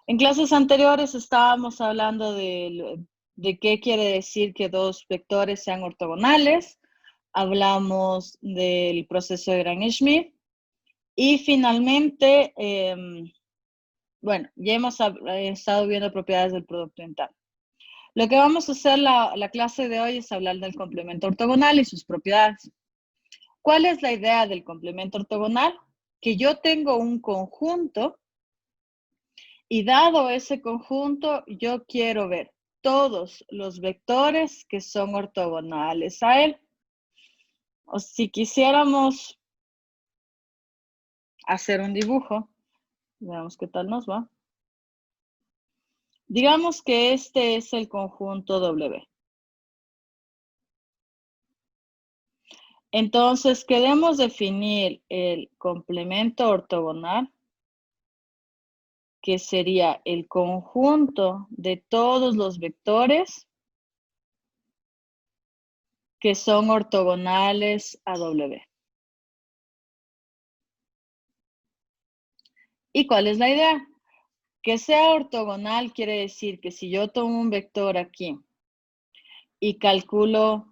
En clases anteriores estábamos hablando de qué quiere decir que dos vectores sean ortogonales. Hablamos del proceso de Gram-Schmidt. Y finalmente, bueno, ya hemos estado viendo propiedades del producto interno. Lo que vamos a hacer la clase de hoy es hablar del complemento ortogonal y sus propiedades. ¿Cuál es la idea del complemento ortogonal? Que yo tengo un conjunto y dado ese conjunto, yo quiero ver todos los vectores que son ortogonales a él. O si quisiéramos hacer un dibujo, veamos qué tal nos va. Digamos que este es el conjunto W. Entonces, queremos definir el complemento ortogonal, que sería el conjunto de todos los vectores que son ortogonales a W. ¿Y cuál es la idea? Que sea ortogonal quiere decir que si yo tomo un vector aquí y calculo,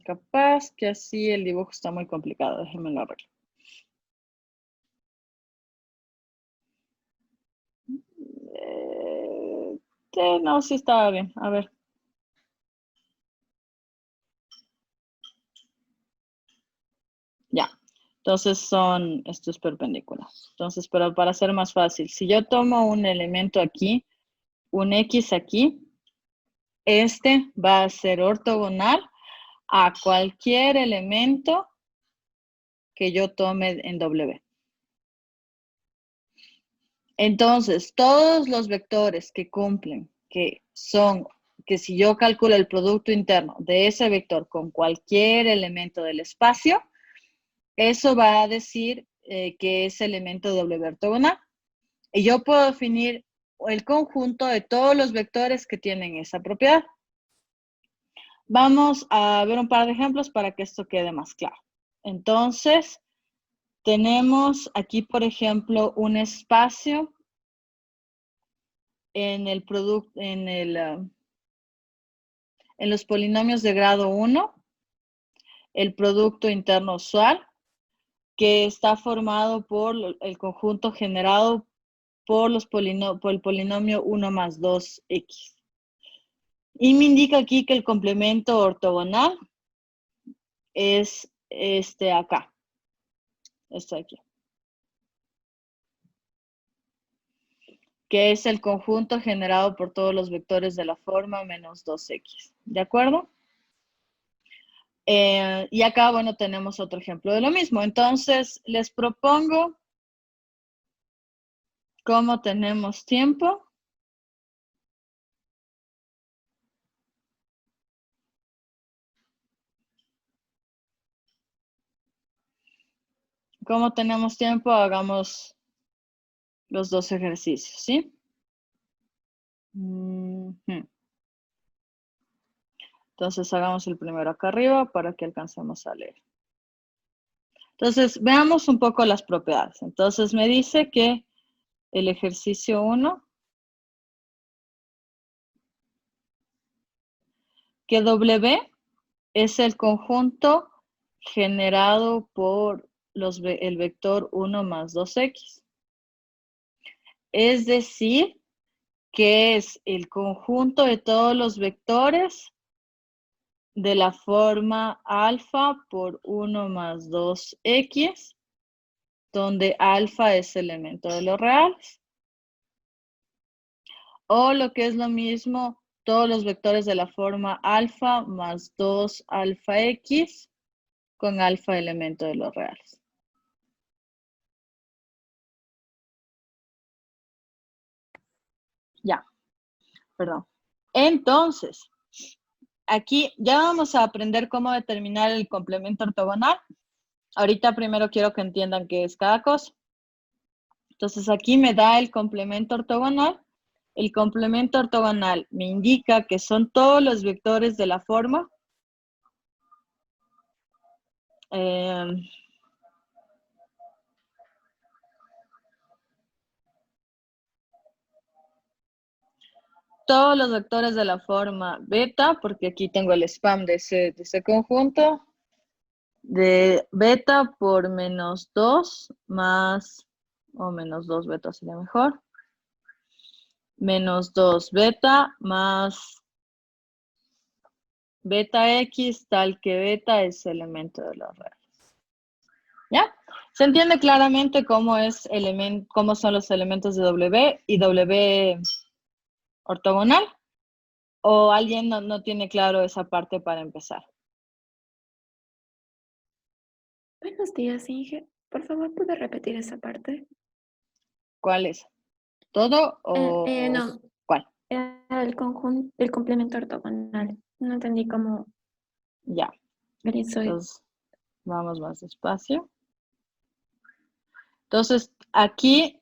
capaz que así el dibujo está muy complicado, déjenme lo arreglo. No, sí estaba bien, a ver. Ya, entonces esto es perpendicular. Entonces, pero para hacer más fácil, si yo tomo un elemento aquí, un X aquí, este va a ser ortogonal a cualquier elemento que yo tome en W. Entonces, todos los vectores que cumplen, que si yo calculo el producto interno de ese vector con cualquier elemento del espacio, eso va a decir que es elemento W ortogonal. Y yo puedo definir el conjunto de todos los vectores que tienen esa propiedad. Vamos a ver un par de ejemplos para que esto quede más claro. Entonces, tenemos aquí, por ejemplo, un espacio en el producto, en los polinomios de grado 1, el producto interno usual, que está formado por el conjunto generado por el polinomio 1 más 2x. Y me indica aquí que el complemento ortogonal es este acá. Esto aquí. Que es el conjunto generado por todos los vectores de la forma menos 2x. ¿De acuerdo? Y acá, bueno, tenemos otro ejemplo de lo mismo. Entonces, les propongo, como tenemos tiempo, hagamos los dos ejercicios, ¿sí? Entonces, hagamos el primero acá arriba para que alcancemos a leer. Entonces, veamos un poco las propiedades. Entonces, me dice que el ejercicio 1, que W es el conjunto generado por el vector 1 más 2x. Es decir, que es el conjunto de todos los vectores de la forma alfa por 1 más 2x, donde alfa es elemento de los reales. O lo que es lo mismo, todos los vectores de la forma alfa más 2 alfa x con alfa elemento de los reales. Ya, perdón. Entonces, aquí ya vamos a aprender cómo determinar el complemento ortogonal. Ahorita primero quiero que entiendan qué es cada cosa. Entonces aquí me da el complemento ortogonal. El complemento ortogonal me indica que son todos los vectores de la forma todos los vectores de la forma beta, porque aquí tengo el spam de ese conjunto, de beta por menos 2 más, o menos 2 beta sería mejor, menos 2 beta más beta x tal que beta es elemento de los reales. ¿Ya? Se entiende claramente cómo son los elementos de W y W ortogonal. ¿O alguien no tiene claro esa parte para empezar? Buenos días, Inge. Por favor, ¿puede repetir esa parte? ¿Cuál es? ¿Todo o No, cuál? era el conjunto, el complemento ortogonal. No entendí cómo Ya. grisoide. Entonces, vamos más despacio. Entonces, aquí,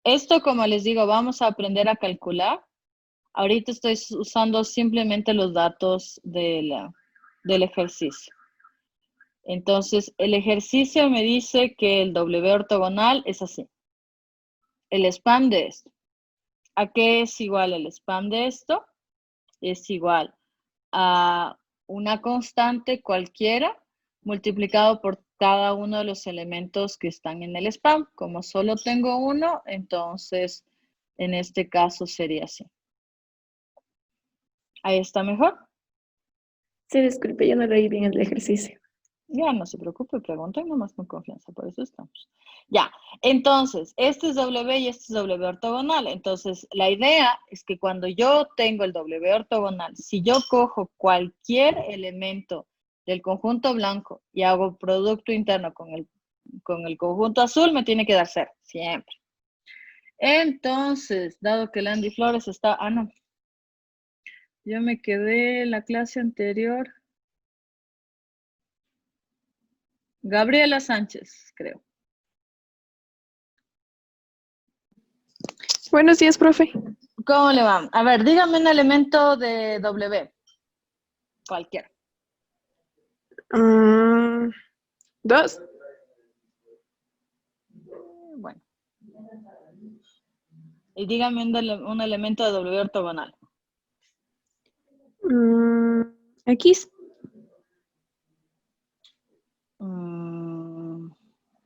esto como les digo, vamos a aprender a calcular. Ahorita estoy usando simplemente los datos del ejercicio. Entonces, el ejercicio me dice que el W ortogonal es así. El spam de esto. ¿A qué es igual el spam de esto? Es igual a una constante cualquiera multiplicado por cada uno de los elementos que están en el spam. Como solo tengo uno, entonces en este caso sería así. Ahí está mejor. Sí, disculpe, yo no leí bien el ejercicio. Ya, no se preocupe, pregunten nomás con confianza, por eso estamos. Ya, entonces, este es W y este es W ortogonal. Entonces, la idea es que cuando yo tengo el W ortogonal, si yo cojo cualquier elemento del conjunto blanco y hago producto interno con el conjunto azul, me tiene que dar 0, siempre. Entonces, dado que Landy Flores está... Ah, no. Yo me quedé en la clase anterior. Gabriela Sánchez, creo. Buenos días, profe. ¿Cómo le va? A ver, dígame un elemento de W. Cualquiera. 2. Bueno. Y dígame un elemento de W ortogonal. X.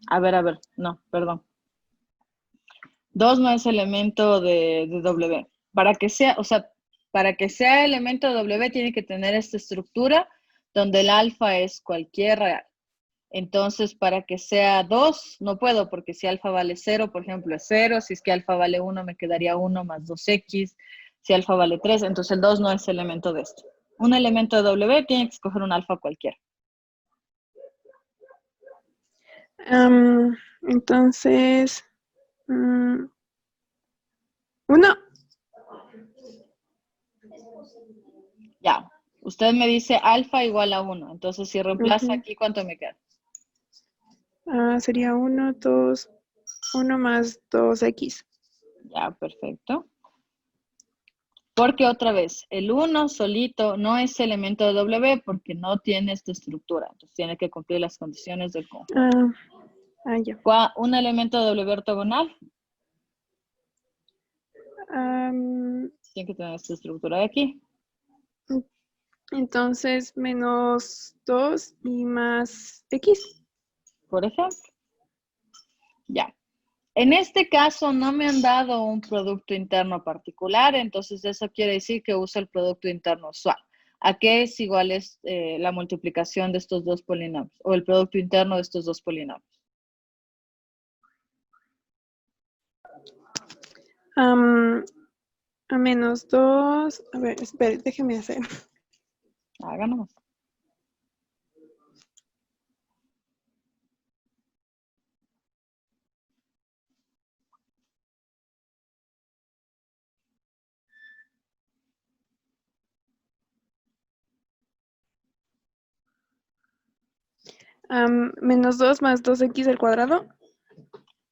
A ver, no, perdón. 2 no es elemento de W. Para que sea, o sea, para que sea elemento de W tiene que tener esta estructura donde el alfa es cualquier real. Entonces, para que sea 2, no puedo, porque si alfa vale 0, por ejemplo, es 0. Si es que alfa vale 1, me quedaría 1 más 2x. Si alfa vale 3, entonces el 2 no es elemento de esto. Un elemento de W tiene que escoger un alfa cualquiera. Entonces, 1. Ya, usted me dice alfa igual a 1. Entonces, si reemplaza aquí, ¿cuánto me queda? Sería 1, 2, 1 más 2x. Ya, perfecto. Porque otra vez, el 1 solito no es elemento de W porque no tiene esta estructura. Entonces, tiene que cumplir las condiciones del conjunto. Ya. Un elemento de W ortogonal tiene que tener esta estructura de aquí. Entonces, menos 2 y más x. Por ejemplo. Ya. En este caso no me han dado un producto interno particular, entonces eso quiere decir que uso el producto interno usual. ¿A qué es igual la multiplicación de estos dos polinomios? O el producto interno de estos dos polinomios. A menos 2. A ver, espere, déjeme hacer. Háganos. Menos 2 más 2x al cuadrado.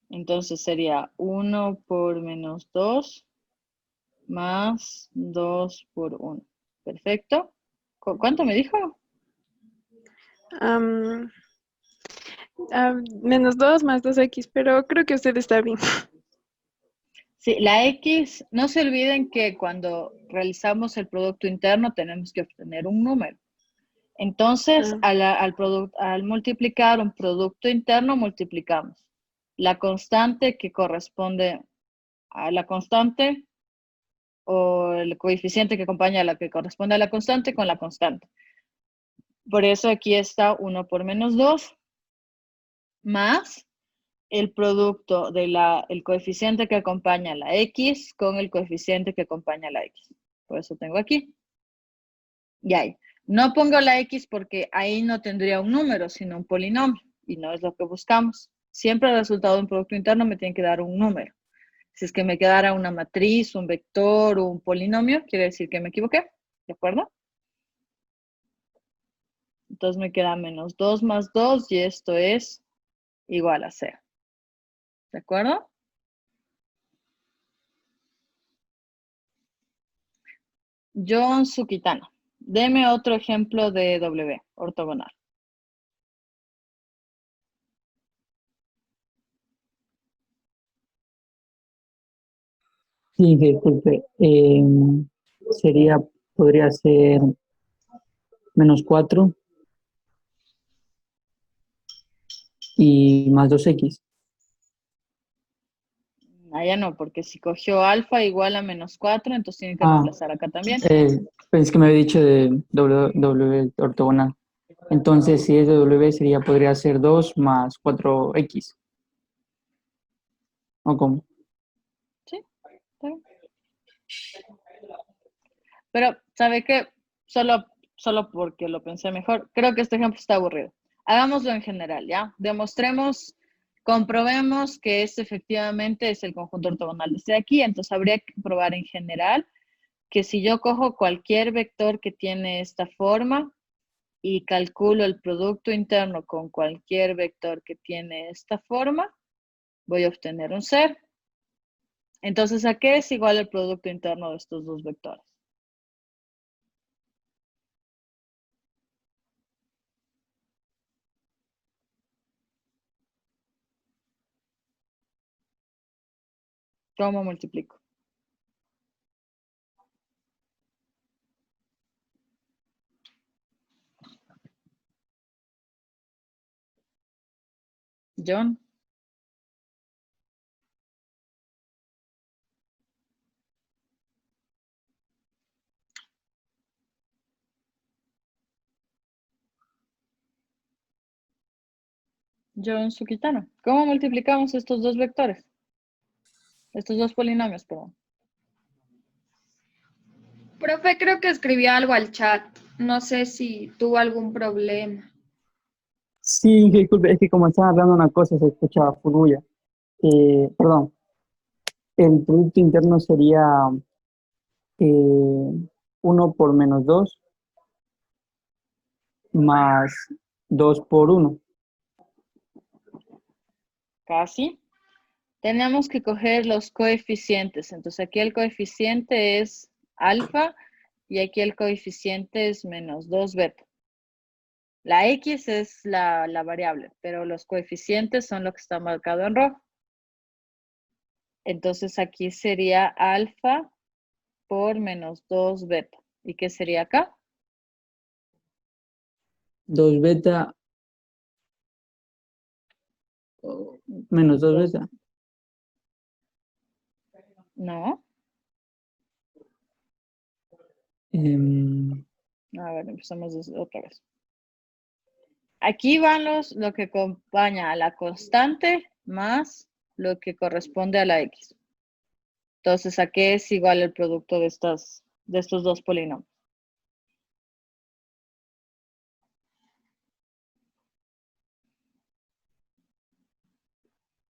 Entonces sería 1 por menos 2 más 2 por 1. Perfecto. ¿Cuánto me dijo? Menos 2 más 2x, pero creo que usted está bien. Sí, la X, no se olviden que cuando realizamos el producto interno tenemos que obtener un número. Entonces, al multiplicar un producto interno, multiplicamos la constante que corresponde a la constante o el coeficiente que acompaña a la que corresponde a la constante con la constante. Por eso aquí está 1 por menos 2 más el producto del coeficiente que acompaña a la X con el coeficiente que acompaña a la X. Por eso tengo aquí. Y ahí. No pongo la X porque ahí no tendría un número, sino un polinomio. Y no es lo que buscamos. Siempre el resultado de un producto interno me tiene que dar un número. Si es que me quedara una matriz, un vector o un polinomio, quiere decir que me equivoqué. ¿De acuerdo? Entonces me queda menos 2 más 2 y esto es igual a 0. ¿De acuerdo? John Sukitano. Deme otro ejemplo de W, ortogonal. Sí, disculpe. Podría ser menos 4 y más 2x. Allá no, porque si cogió alfa igual a menos 4, entonces tiene que reemplazar acá también. Pensé que me había dicho de W ortogonal. Entonces, si es de W, podría ser 2 más 4x. ¿O cómo? Sí, está bien. Pero, ¿sabe qué? Solo porque lo pensé mejor, creo que este ejemplo está aburrido. Hagámoslo en general, ¿ya? Demostremos, comprobemos que este efectivamente es el conjunto ortogonal desde aquí, entonces habría que probar en general que si yo cojo cualquier vector que tiene esta forma y calculo el producto interno con cualquier vector que tiene esta forma, voy a obtener un 0. Entonces, ¿a qué es igual el producto interno de estos dos vectores? ¿Cómo multiplico? John. John Sukitano. ¿Cómo multiplicamos estos dos vectores? Estos dos polinomios, perdón. Profe, creo que escribí algo al chat. No sé si tuvo algún problema. Sí, disculpe, es que como estaba hablando una cosa, se escuchaba furuya. Perdón, el producto interno sería 1 por menos 2 más 2 por 1. Casi. Tenemos que coger los coeficientes. Entonces aquí el coeficiente es alfa y aquí el coeficiente es menos 2 beta. La X es la variable, pero los coeficientes son lo que está marcado en rojo. Entonces aquí sería alfa por menos 2 beta. ¿Y qué sería acá? 2 beta menos 2 beta. No. A ver, empezamos otra vez. Aquí van lo que acompaña a la constante más lo que corresponde a la X. Entonces, ¿a qué es igual el producto de estos dos polinomios?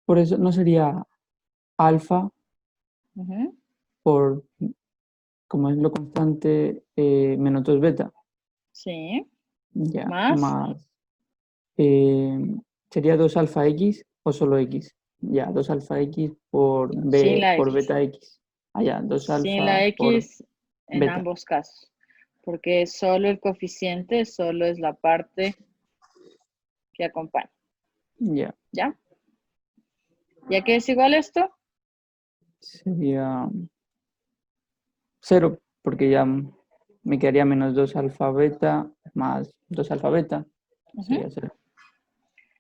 Por eso no sería alfa por, como es lo constante, menos 2 beta. Sí. Ya, Más. ¿Sería 2 alfa X o solo X? Ya, 2 alfa X por Sin la por X. beta X. Ah, ya, 2 Sin alfa la por X en beta. ambos casos. Porque solo el coeficiente, solo es la parte que acompaña. Ya. ¿Ya? ¿Ya qué es igual esto? sería 0, porque ya me quedaría menos 2 alfa beta más 2 alfa beta. Sería 0.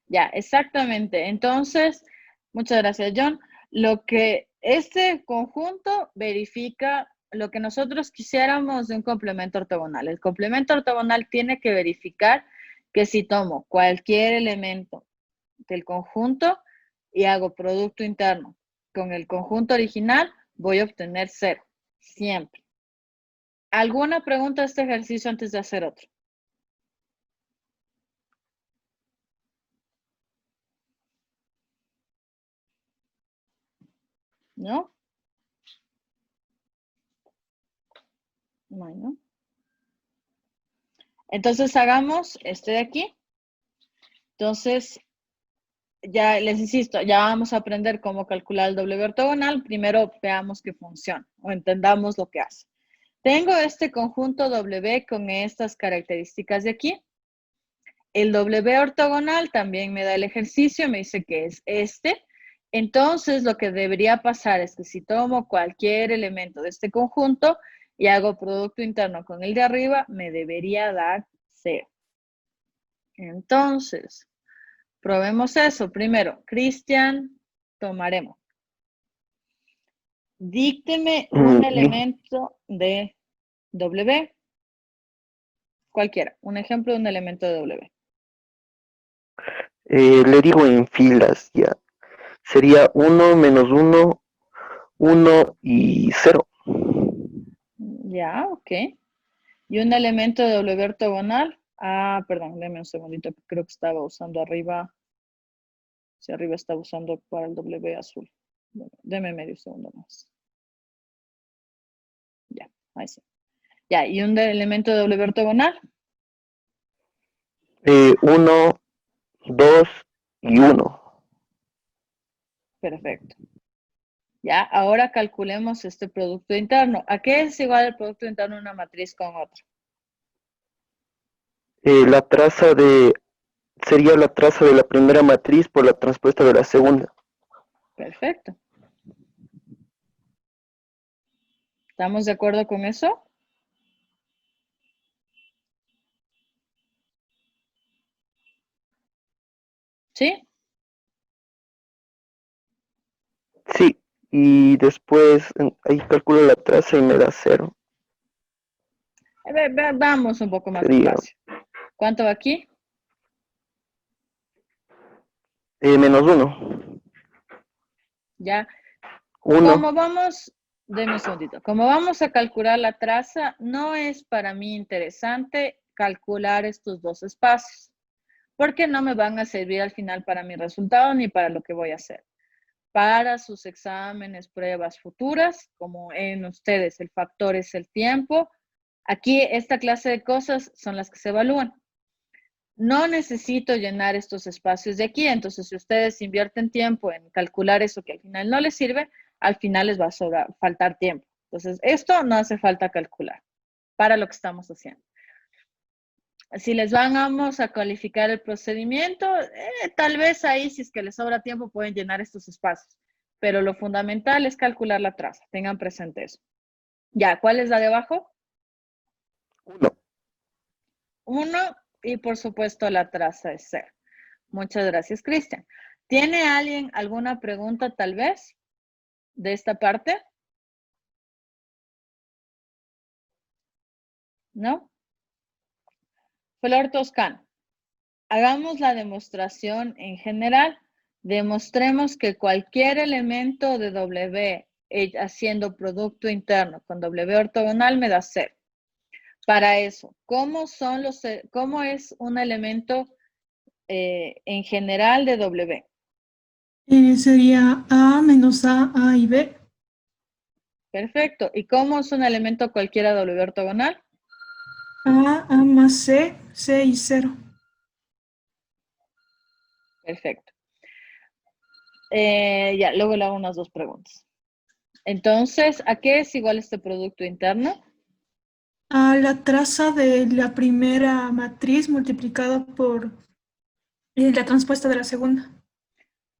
Ya, exactamente. Entonces, muchas gracias, John. Lo que este conjunto verifica lo que nosotros quisiéramos de un complemento ortogonal. El complemento ortogonal tiene que verificar que si tomo cualquier elemento del conjunto y hago producto interno con el conjunto original, voy a obtener 0, siempre. ¿Alguna pregunta a este ejercicio antes de hacer otro? ¿No? Bueno. Entonces hagamos este de aquí. Entonces, ya les insisto, ya vamos a aprender cómo calcular el W ortogonal. Primero veamos que funciona o entendamos lo que hace. Tengo este conjunto W con estas características de aquí. El W ortogonal también me da el ejercicio, me dice que es este. Entonces, lo que debería pasar es que si tomo cualquier elemento de este conjunto y hago producto interno con el de arriba, me debería dar 0. Entonces, probemos eso. Primero, Cristian, tomaremos. Dícteme un elemento de W. Cualquiera. Un ejemplo de un elemento de W. Le digo en filas ya. Sería 1, menos 1, 1 y 0. Ya, ok. ¿Y un elemento de W ortogonal? Ah, perdón, déme un segundito, que creo que estaba usando arriba. Si arriba estaba usando para el W azul. Bueno, deme medio segundo más. Ya, ahí sí. Ya, ¿y un elemento de W ortogonal? 1, 2 y 1. Perfecto. Ya, ahora calculemos este producto interno. ¿A qué es igual el producto interno de una matriz con otra? La traza sería la traza de la primera matriz por la transpuesta de la segunda. Perfecto. ¿Estamos de acuerdo con eso? ¿Sí? Sí, y después ahí calculo la traza y me da 0. Vamos un poco más Sería despacio. ¿Cuánto va aquí? menos 1. Ya. 1. Como vamos, deme un segundito. Como vamos a calcular la traza, no es para mí interesante calcular estos dos espacios, porque no me van a servir al final para mi resultado ni para lo que voy a hacer. Para sus exámenes, pruebas futuras, como en ustedes el factor es el tiempo, aquí esta clase de cosas son las que se evalúan. No necesito llenar estos espacios de aquí, entonces si ustedes invierten tiempo en calcular eso que al final no les sirve, al final les va a faltar tiempo. Entonces, esto no hace falta calcular para lo que estamos haciendo. Si les vamos a calificar el procedimiento, tal vez ahí, si es que les sobra tiempo, pueden llenar estos espacios. Pero lo fundamental es calcular la traza. Tengan presente eso. Ya, ¿cuál es la de abajo? 1. 1 y por supuesto la traza es 0. Muchas gracias, Cristian. ¿Tiene alguien alguna pregunta tal vez de esta parte? ¿No? Flor Toscano. Hagamos la demostración en general. Demostremos que cualquier elemento de W haciendo producto interno con W ortogonal me da 0. Para eso, ¿cómo es un elemento en general de W? Sería A menos A y B. Perfecto. ¿Y cómo es un elemento cualquiera W ortogonal? A más C y 0. Perfecto. Ya, luego le hago unas dos preguntas. Entonces, ¿a qué es igual este producto interno? A la traza de la primera matriz multiplicado por la transpuesta de la segunda.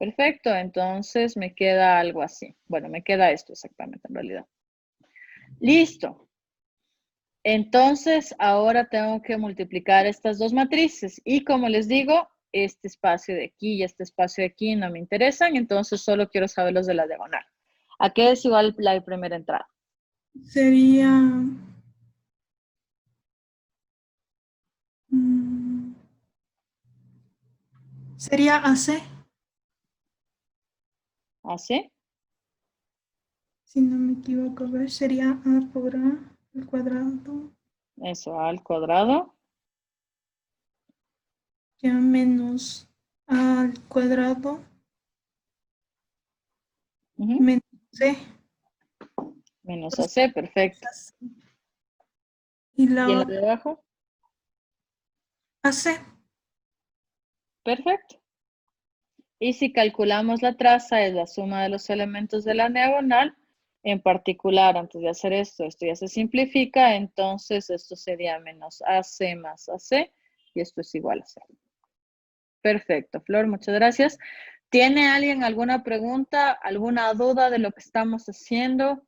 Perfecto, entonces me queda algo así. Bueno, me queda esto exactamente en realidad. Listo. Entonces, ahora tengo que multiplicar estas dos matrices. Y como les digo, este espacio de aquí y este espacio de aquí no me interesan, entonces solo quiero saber los de la diagonal. ¿A qué es igual la primera entrada? Sería... mm, sería AC, ¿Así? si no me equivoco. A ver, sería A por A al cuadrado, Eso, A al cuadrado. ya menos A al cuadrado, Ujú. menos C. Menos AC, perfecto. Y ¿Y en la la otra, de abajo? AC. Perfecto. Y si calculamos la traza, es la suma de los elementos de la diagonal. En particular, antes de hacer esto ya se simplifica, entonces esto sería menos AC más AC, y esto es igual a 0. Perfecto, Flor, muchas gracias. ¿Tiene alguien alguna pregunta, alguna duda de lo que estamos haciendo?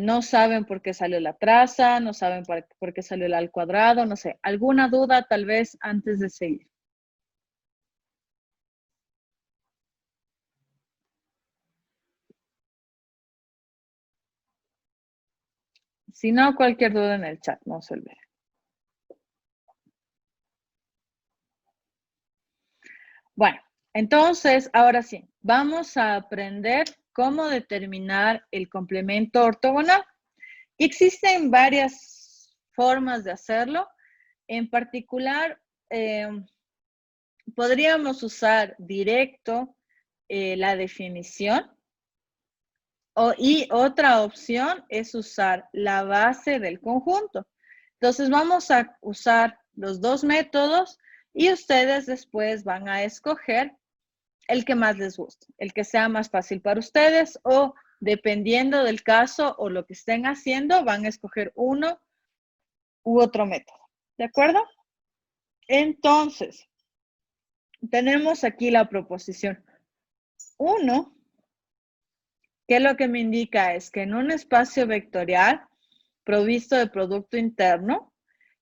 No saben por qué salió la traza, no saben por qué salió el al cuadrado, no sé. ¿Alguna duda tal vez antes de seguir? Si no, cualquier duda en el chat, no se olviden. Bueno, entonces, ahora sí, vamos a aprender cómo determinar el complemento ortogonal. Existen varias formas de hacerlo. En particular, podríamos usar directo la definición. Y otra opción es usar la base del conjunto. Entonces vamos a usar los dos métodos y ustedes después van a escoger el que más les guste, el que sea más fácil para ustedes o dependiendo del caso o lo que estén haciendo, van a escoger uno u otro método. ¿De acuerdo? Entonces, tenemos aquí la proposición 1. Que lo que me indica es que en un espacio vectorial provisto de producto interno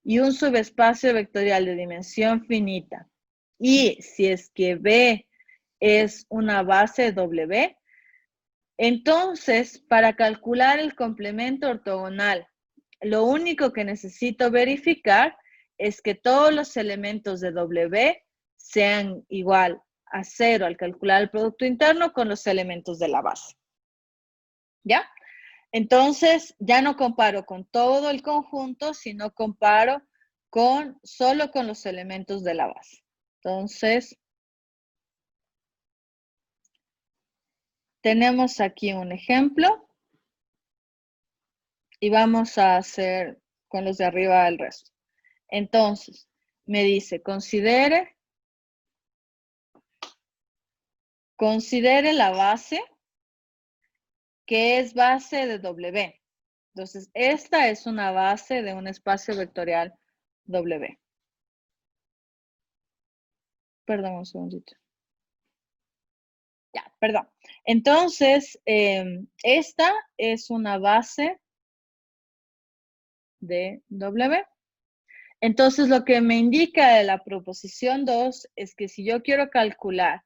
y un subespacio vectorial de dimensión finita, y si es que B es una base W, entonces para calcular el complemento ortogonal, lo único que necesito verificar es que todos los elementos de W sean igual a 0 al calcular el producto interno con los elementos de la base. ¿Ya? Entonces, ya no comparo con todo el conjunto, sino comparo solo con los elementos de la base. Entonces, tenemos aquí un ejemplo y vamos a hacer con los de arriba el resto. Entonces, me dice, considere la base que es base de W. Entonces, esta es una base de un espacio vectorial W. Perdón, un segundito. Ya, perdón. Entonces, esta es una base de W. Entonces, lo que me indica de la proposición 2 es que si yo quiero calcular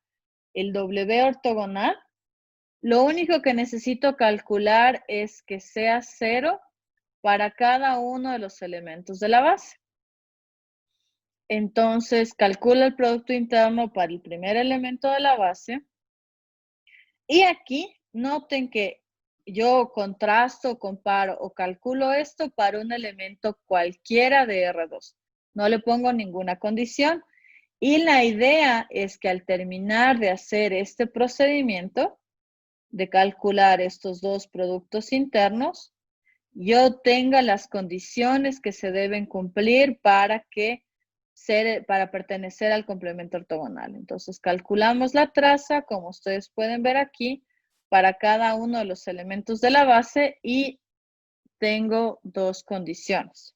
el W ortogonal, lo único que necesito calcular es que sea 0 para cada uno de los elementos de la base. Entonces, calculo el producto interno para el primer elemento de la base. Y aquí, noten que yo contrasto, comparo o calculo esto para un elemento cualquiera de R2. No le pongo ninguna condición. Y la idea es que al terminar de hacer este procedimiento, de calcular estos dos productos internos, yo tenga las condiciones que se deben cumplir para pertenecer al complemento ortogonal. Entonces, calculamos la traza, como ustedes pueden ver aquí, para cada uno de los elementos de la base y tengo dos condiciones.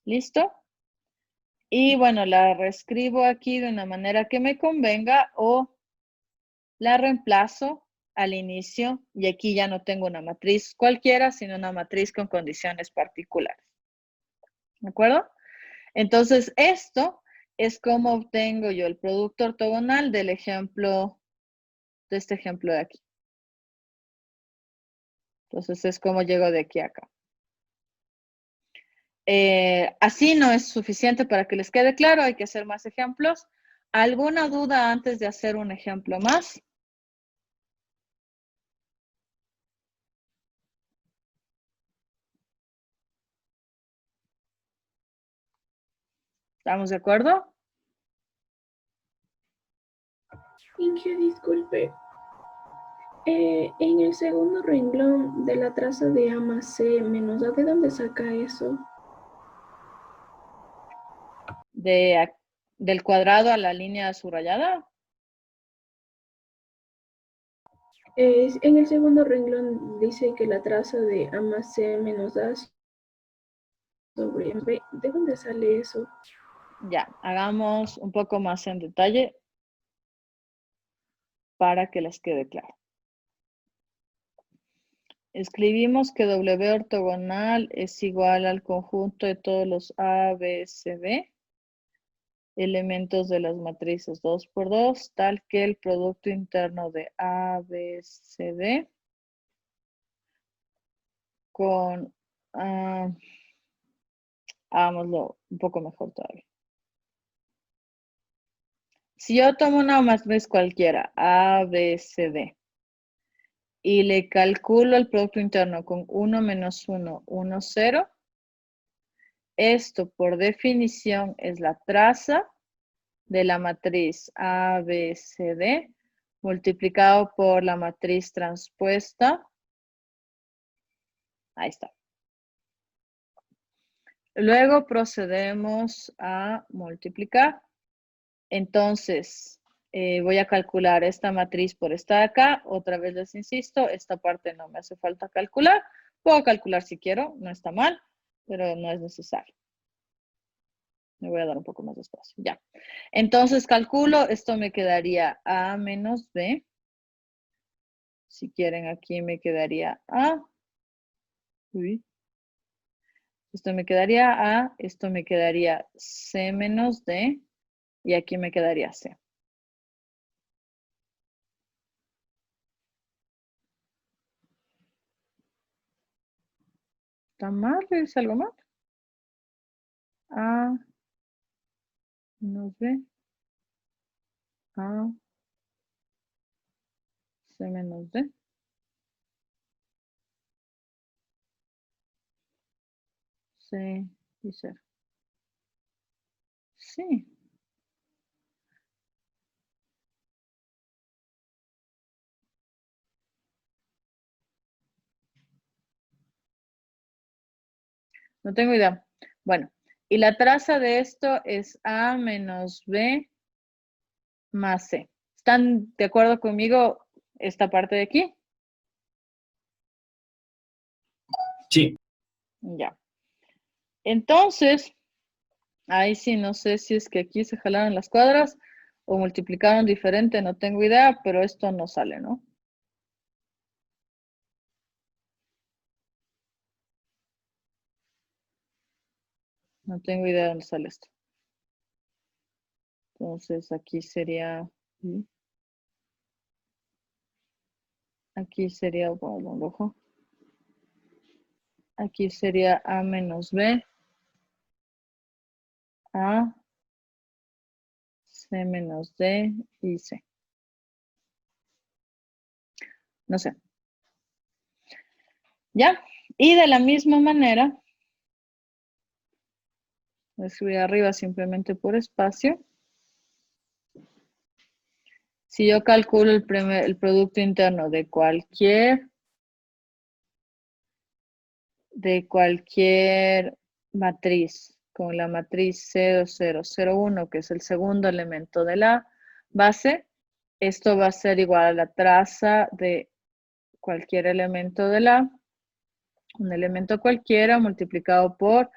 ¿Listo? Y bueno, la reescribo aquí de una manera que me convenga o la reemplazo al inicio y aquí ya no tengo una matriz cualquiera, sino una matriz con condiciones particulares. ¿De acuerdo? Entonces, esto es como obtengo yo el producto ortogonal del ejemplo, de este ejemplo de aquí. Entonces, es como llego de aquí a acá. Así no es suficiente para que les quede claro, hay que hacer más ejemplos. ¿Alguna duda antes de hacer un ejemplo más? ¿Estamos de acuerdo? Inge, disculpe. En el segundo renglón de la traza de A más C menos A, ¿de dónde saca eso? Del cuadrado a la línea subrayada. En el segundo renglón dice que la traza de A más C menos A sobre B. ¿De dónde sale eso? Ya, hagamos un poco más en detalle para que les quede claro. Escribimos que W ortogonal es igual al conjunto de todos los A, B, C, D, elementos de las matrices 2 por 2, tal que el producto interno de A, B, C, D con, hagámoslo un poco mejor todavía. Si yo tomo una matriz cualquiera, A, B, C, D, y le calculo el producto interno con 1 menos 1, 1, 0, esto por definición es la traza de la matriz A, B, C, D, multiplicado por la matriz transpuesta. Ahí está. Luego procedemos a multiplicar. Entonces, voy a calcular esta matriz por esta de acá. Otra vez les insisto, esta parte no me hace falta calcular. Puedo calcular si quiero, no está mal, pero no es necesario. Me voy a dar un poco más de espacio. Ya. Entonces calculo, esto me quedaría A menos B. Si quieren, aquí me quedaría A. Uy. Esto me quedaría A, esto me quedaría C menos D, y aquí me quedaría C. ¿Está mal? ¿Es algo mal? A menos B. A. C menos D. C y 0. Sí. No tengo idea. Bueno, y la traza de esto es A menos B más C. ¿Están de acuerdo conmigo esta parte de aquí? Sí. Ya. Entonces, ahí sí, no sé si es que aquí se jalaron las cuadras o multiplicaron diferente, no tengo idea, pero esto no sale, ¿no? No tengo idea de dónde sale esto. Entonces, aquí sería... Aquí sería... Bueno, ojo. Aquí sería A menos B. A. C menos D y C. No sé. ¿Ya? Y de la misma manera, voy a escribir arriba simplemente por espacio. Si yo calculo el producto interno de cualquier matriz con la matriz 0, 0, 0, 1, que es el segundo elemento de la base, esto va a ser igual a la traza de cualquier elemento de un elemento cualquiera multiplicado por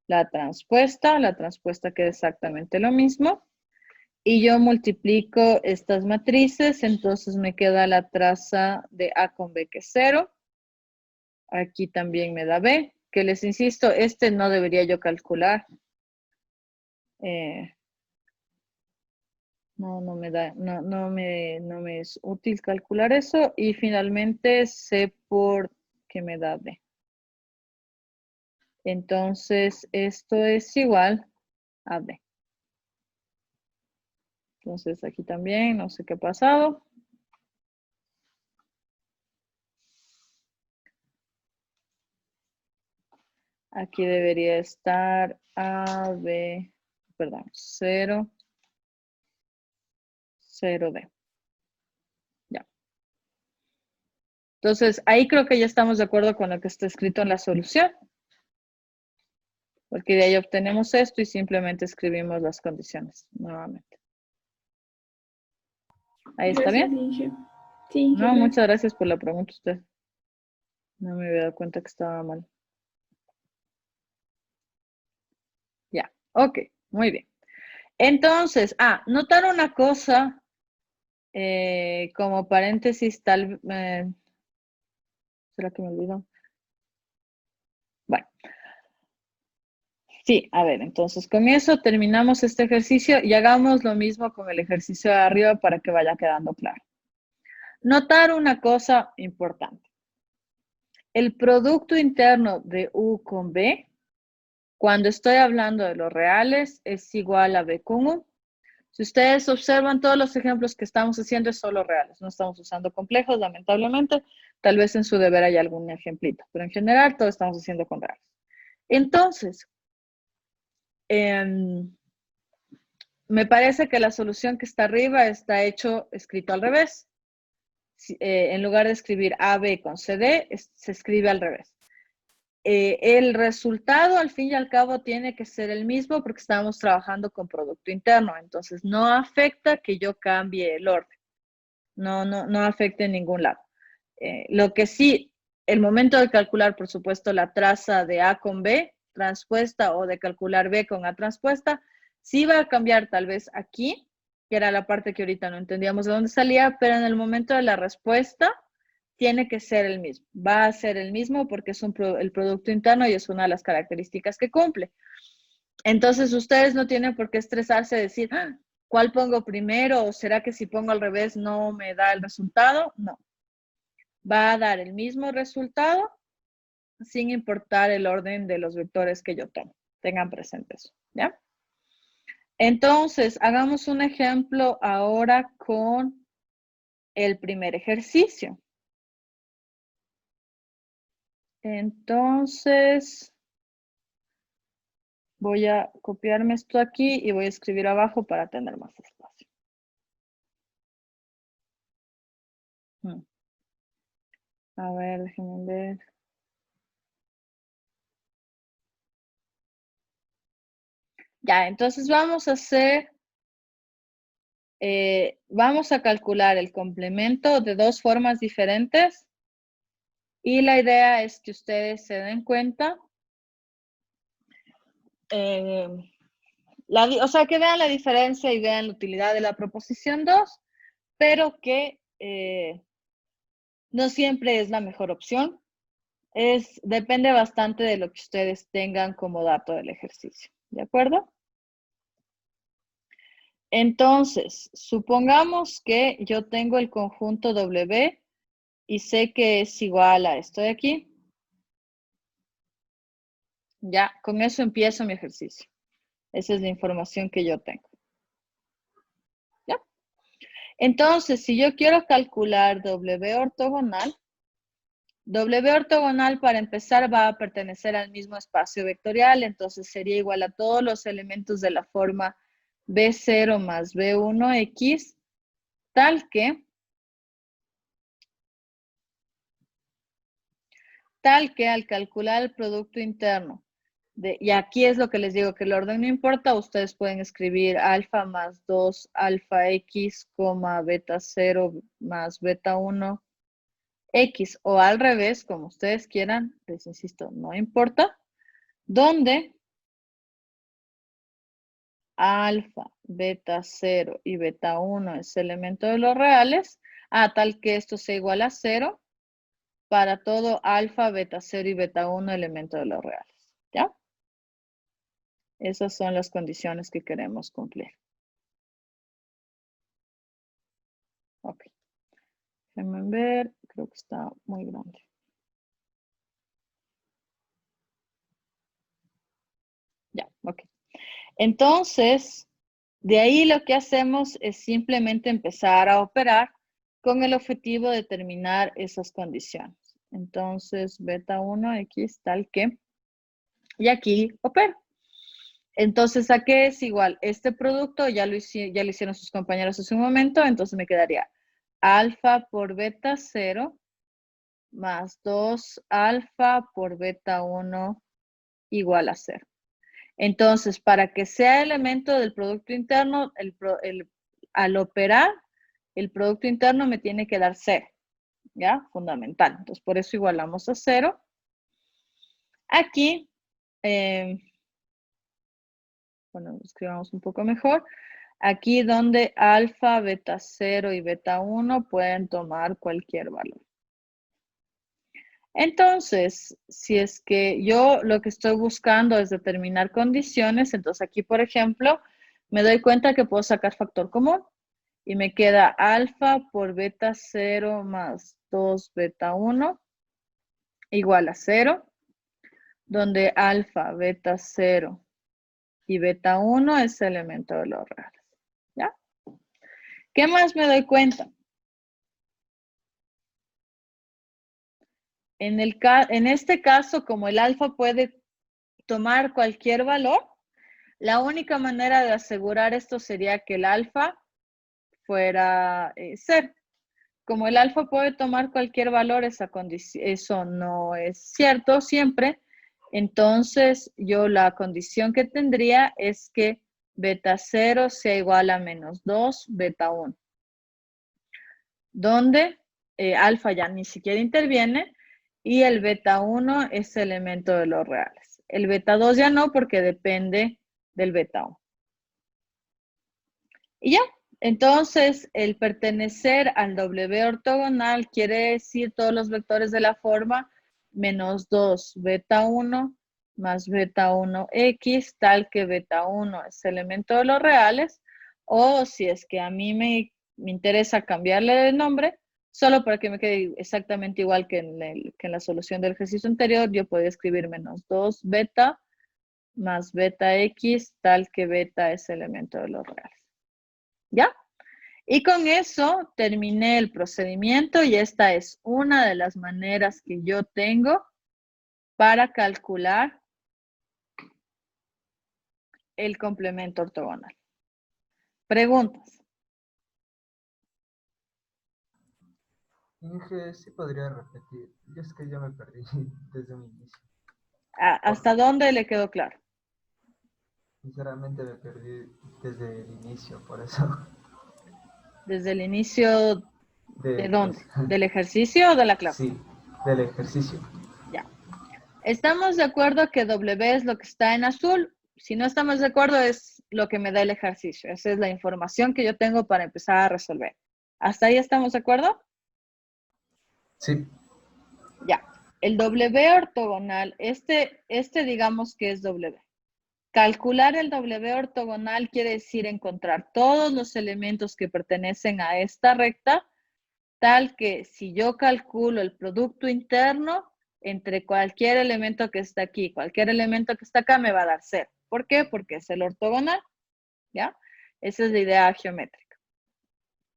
la transpuesta queda exactamente lo mismo. Y yo multiplico estas matrices, entonces me queda la traza de A con B que es 0. Aquí también me da B, que les insisto, este no debería yo calcular. No me es útil calcular eso. Y finalmente C por que me da B. Entonces, esto es igual a B. Entonces, aquí también, no sé qué ha pasado. Aquí debería estar A, B, perdón, 0, 0D. Ya. Entonces, ahí creo que ya estamos de acuerdo con lo que está escrito en la solución. Porque de ahí obtenemos esto y simplemente escribimos las condiciones nuevamente. ¿Ahí está Gracias, bien? Inge. Sí, Inge, No, gracias. muchas gracias por la pregunta usted. No me había dado cuenta que estaba mal. Ya, ok, muy bien. Entonces, notar una cosa, como paréntesis, ¿será que me olvidó? Bueno. Sí, a ver, entonces con eso terminamos este ejercicio y hagamos lo mismo con el ejercicio de arriba para que vaya quedando claro. Notar una cosa importante. El producto interno de U con B, cuando estoy hablando de los reales, es igual a B con U. Si ustedes observan todos los ejemplos que estamos haciendo es solo reales, no estamos usando complejos, lamentablemente. Tal vez en su deber hay algún ejemplito, pero en general todo estamos haciendo con reales. Entonces, me parece que la solución que está arriba está escrito al revés. En lugar de escribir AB con CD, se escribe al revés. El resultado, al fin y al cabo, tiene que ser el mismo porque estamos trabajando con producto interno. Entonces, no afecta que yo cambie el orden. No afecta en ningún lado. Lo que sí, el momento de calcular, por supuesto, la traza de A con B transpuesta o de calcular B con A transpuesta, sí va a cambiar tal vez aquí, que era la parte que ahorita no entendíamos de dónde salía, pero en el momento de la respuesta tiene que ser el mismo. Va a ser el mismo porque es el producto interno y es una de las características que cumple. Entonces, ustedes no tienen por qué estresarse y decir, ¿cuál pongo primero? ¿O será que si pongo al revés no me da el resultado? No. Va a dar el mismo resultado sin importar el orden de los vectores que yo tomo. Tengan presente eso, ¿ya? Entonces, hagamos un ejemplo ahora con el primer ejercicio. Entonces, voy a copiarme esto aquí y voy a escribir abajo para tener más espacio. A ver, déjenme ver. Ya, entonces vamos a hacer, vamos a calcular el complemento de dos formas diferentes. Y la idea es que ustedes se den cuenta, o sea, que vean la diferencia y vean la utilidad de la proposición 2, pero que no siempre es la mejor opción. Depende bastante de lo que ustedes tengan como dato del ejercicio. ¿De acuerdo? Entonces, supongamos que yo tengo el conjunto W y sé que es igual a esto de aquí. Ya, con eso empiezo mi ejercicio. Esa es la información que yo tengo. ¿Ya? Entonces, si yo quiero calcular W ortogonal para empezar va a pertenecer al mismo espacio vectorial, entonces sería igual a todos los elementos de la forma B0 más B1X, tal que al calcular el producto interno, y aquí es lo que les digo, que el orden no importa, ustedes pueden escribir alfa más 2 alfa X, beta 0 más beta 1 X, o al revés, como ustedes quieran, les insisto, no importa, donde alfa, beta 0 y beta 1 es elemento de los reales, tal que esto sea igual a 0 para todo alfa, beta 0 y beta 1 elemento de los reales. ¿Ya? Esas son las condiciones que queremos cumplir. Ok. Déjenme ver, creo que está muy grande. Ya, ok. Entonces, de ahí lo que hacemos es simplemente empezar a operar con el objetivo de determinar esas condiciones. Entonces, beta 1, x tal que, y aquí opero. Entonces, ¿a qué es igual? Este producto ya lo hicieron sus compañeros hace un momento, entonces me quedaría alfa por beta 0 más 2 alfa por beta 1 igual a 0. Entonces, para que sea elemento del producto interno, al operar, el producto interno me tiene que dar 0, ¿ya? Fundamental. Entonces, por eso igualamos a 0. Aquí, bueno, escribamos un poco mejor. Aquí donde alfa, beta 0 y beta 1 pueden tomar cualquier valor. Entonces, si es que yo lo que estoy buscando es determinar condiciones, entonces aquí, por ejemplo, me doy cuenta que puedo sacar factor común y me queda alfa por beta 0 más 2 beta 1 igual a 0, donde alfa, beta 0 y beta 1 es elemento de los reales. ¿Ya? ¿Qué más me doy cuenta? En este caso, como el alfa puede tomar cualquier valor, la única manera de asegurar esto sería que el alfa fuera 0. Como el alfa puede tomar cualquier valor, eso no es cierto siempre. Entonces, yo la condición que tendría es que beta 0 sea igual a menos 2 beta 1. Donde alfa ya ni siquiera interviene y el beta 1 es elemento de los reales. El beta 2 ya no porque depende del beta 1. Y ya, entonces el pertenecer al W ortogonal quiere decir todos los vectores de la forma menos 2 beta 1 más beta 1 x, tal que beta 1 es elemento de los reales, o si es que a mí me interesa cambiarle el nombre, solo para que me quede exactamente igual que en la solución del ejercicio anterior, yo puedo escribir menos 2 beta más beta x, tal que beta es elemento de los reales. ¿Ya? Y con eso terminé el procedimiento y esta es una de las maneras que yo tengo para calcular el complemento ortogonal. ¿Preguntas? Inge, sí podría repetir. Y es que yo me perdí desde un inicio. ¿Hasta dónde le quedó claro? Sinceramente me perdí desde el inicio, por eso. ¿Desde el inicio de dónde? Pues, ¿Del ejercicio o de la clase? sí, del ejercicio. Ya. ¿Estamos de acuerdo que W es lo que está en azul? Si no estamos de acuerdo es lo que me da el ejercicio. Esa es la información que yo tengo para empezar a resolver. ¿Hasta ahí estamos de acuerdo? Sí. Ya. El W ortogonal, este digamos que es W. Calcular el W ortogonal quiere decir encontrar todos los elementos que pertenecen a esta recta, tal que si yo calculo el producto interno entre cualquier elemento que está aquí, cualquier elemento que está acá me va a dar 0. ¿Por qué? Porque es el ortogonal, ¿ya? Esa es la idea geométrica.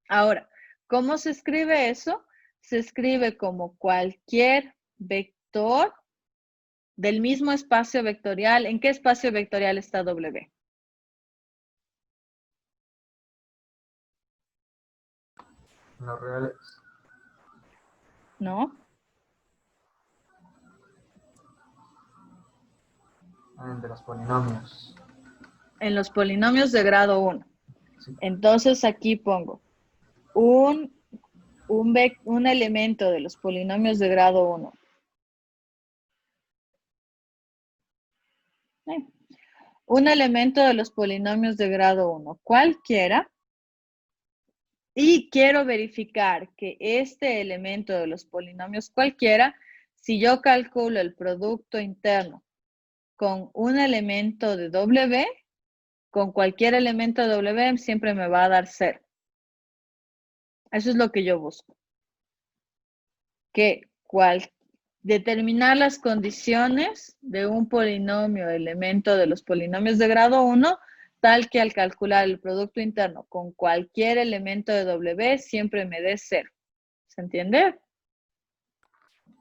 Ahora, ¿cómo se escribe eso? Se escribe como cualquier vector del mismo espacio vectorial. ¿En qué espacio vectorial está W? Los reales. ¿No? De los polinomios. En los polinomios de grado 1. Sí. Entonces aquí pongo un elemento de los polinomios de grado 1. un elemento de los polinomios de grado 1, cualquiera, y quiero verificar que este elemento de los polinomios cualquiera, si yo calculo el producto interno con un elemento de W, con cualquier elemento de W siempre me va a dar 0. Eso es lo que yo busco. Que determinar las condiciones de un polinomio, elemento de los polinomios de grado 1, tal que al calcular el producto interno con cualquier elemento de W siempre me dé 0. ¿Se entiende?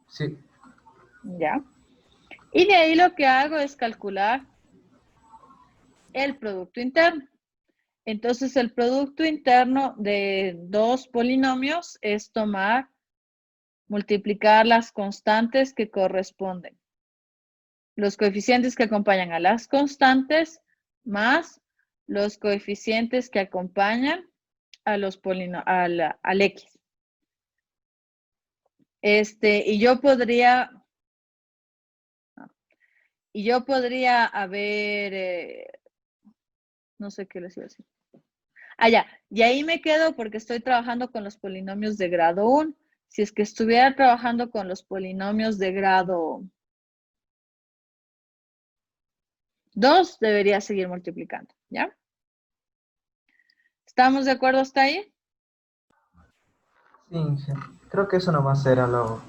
Sí. Ya. Y de ahí lo que hago es calcular el producto interno. Entonces, el producto interno de dos polinomios es multiplicar las constantes que corresponden. Los coeficientes que acompañan a las constantes más los coeficientes que acompañan a los al X. Y yo podría haber, no sé qué les iba a decir. Ya, y ahí me quedo porque estoy trabajando con los polinomios de grado 1. Si es que estuviera trabajando con los polinomios de grado 2, debería seguir multiplicando, ¿ya? ¿Estamos de acuerdo hasta ahí? Sí, creo que eso nomás era lo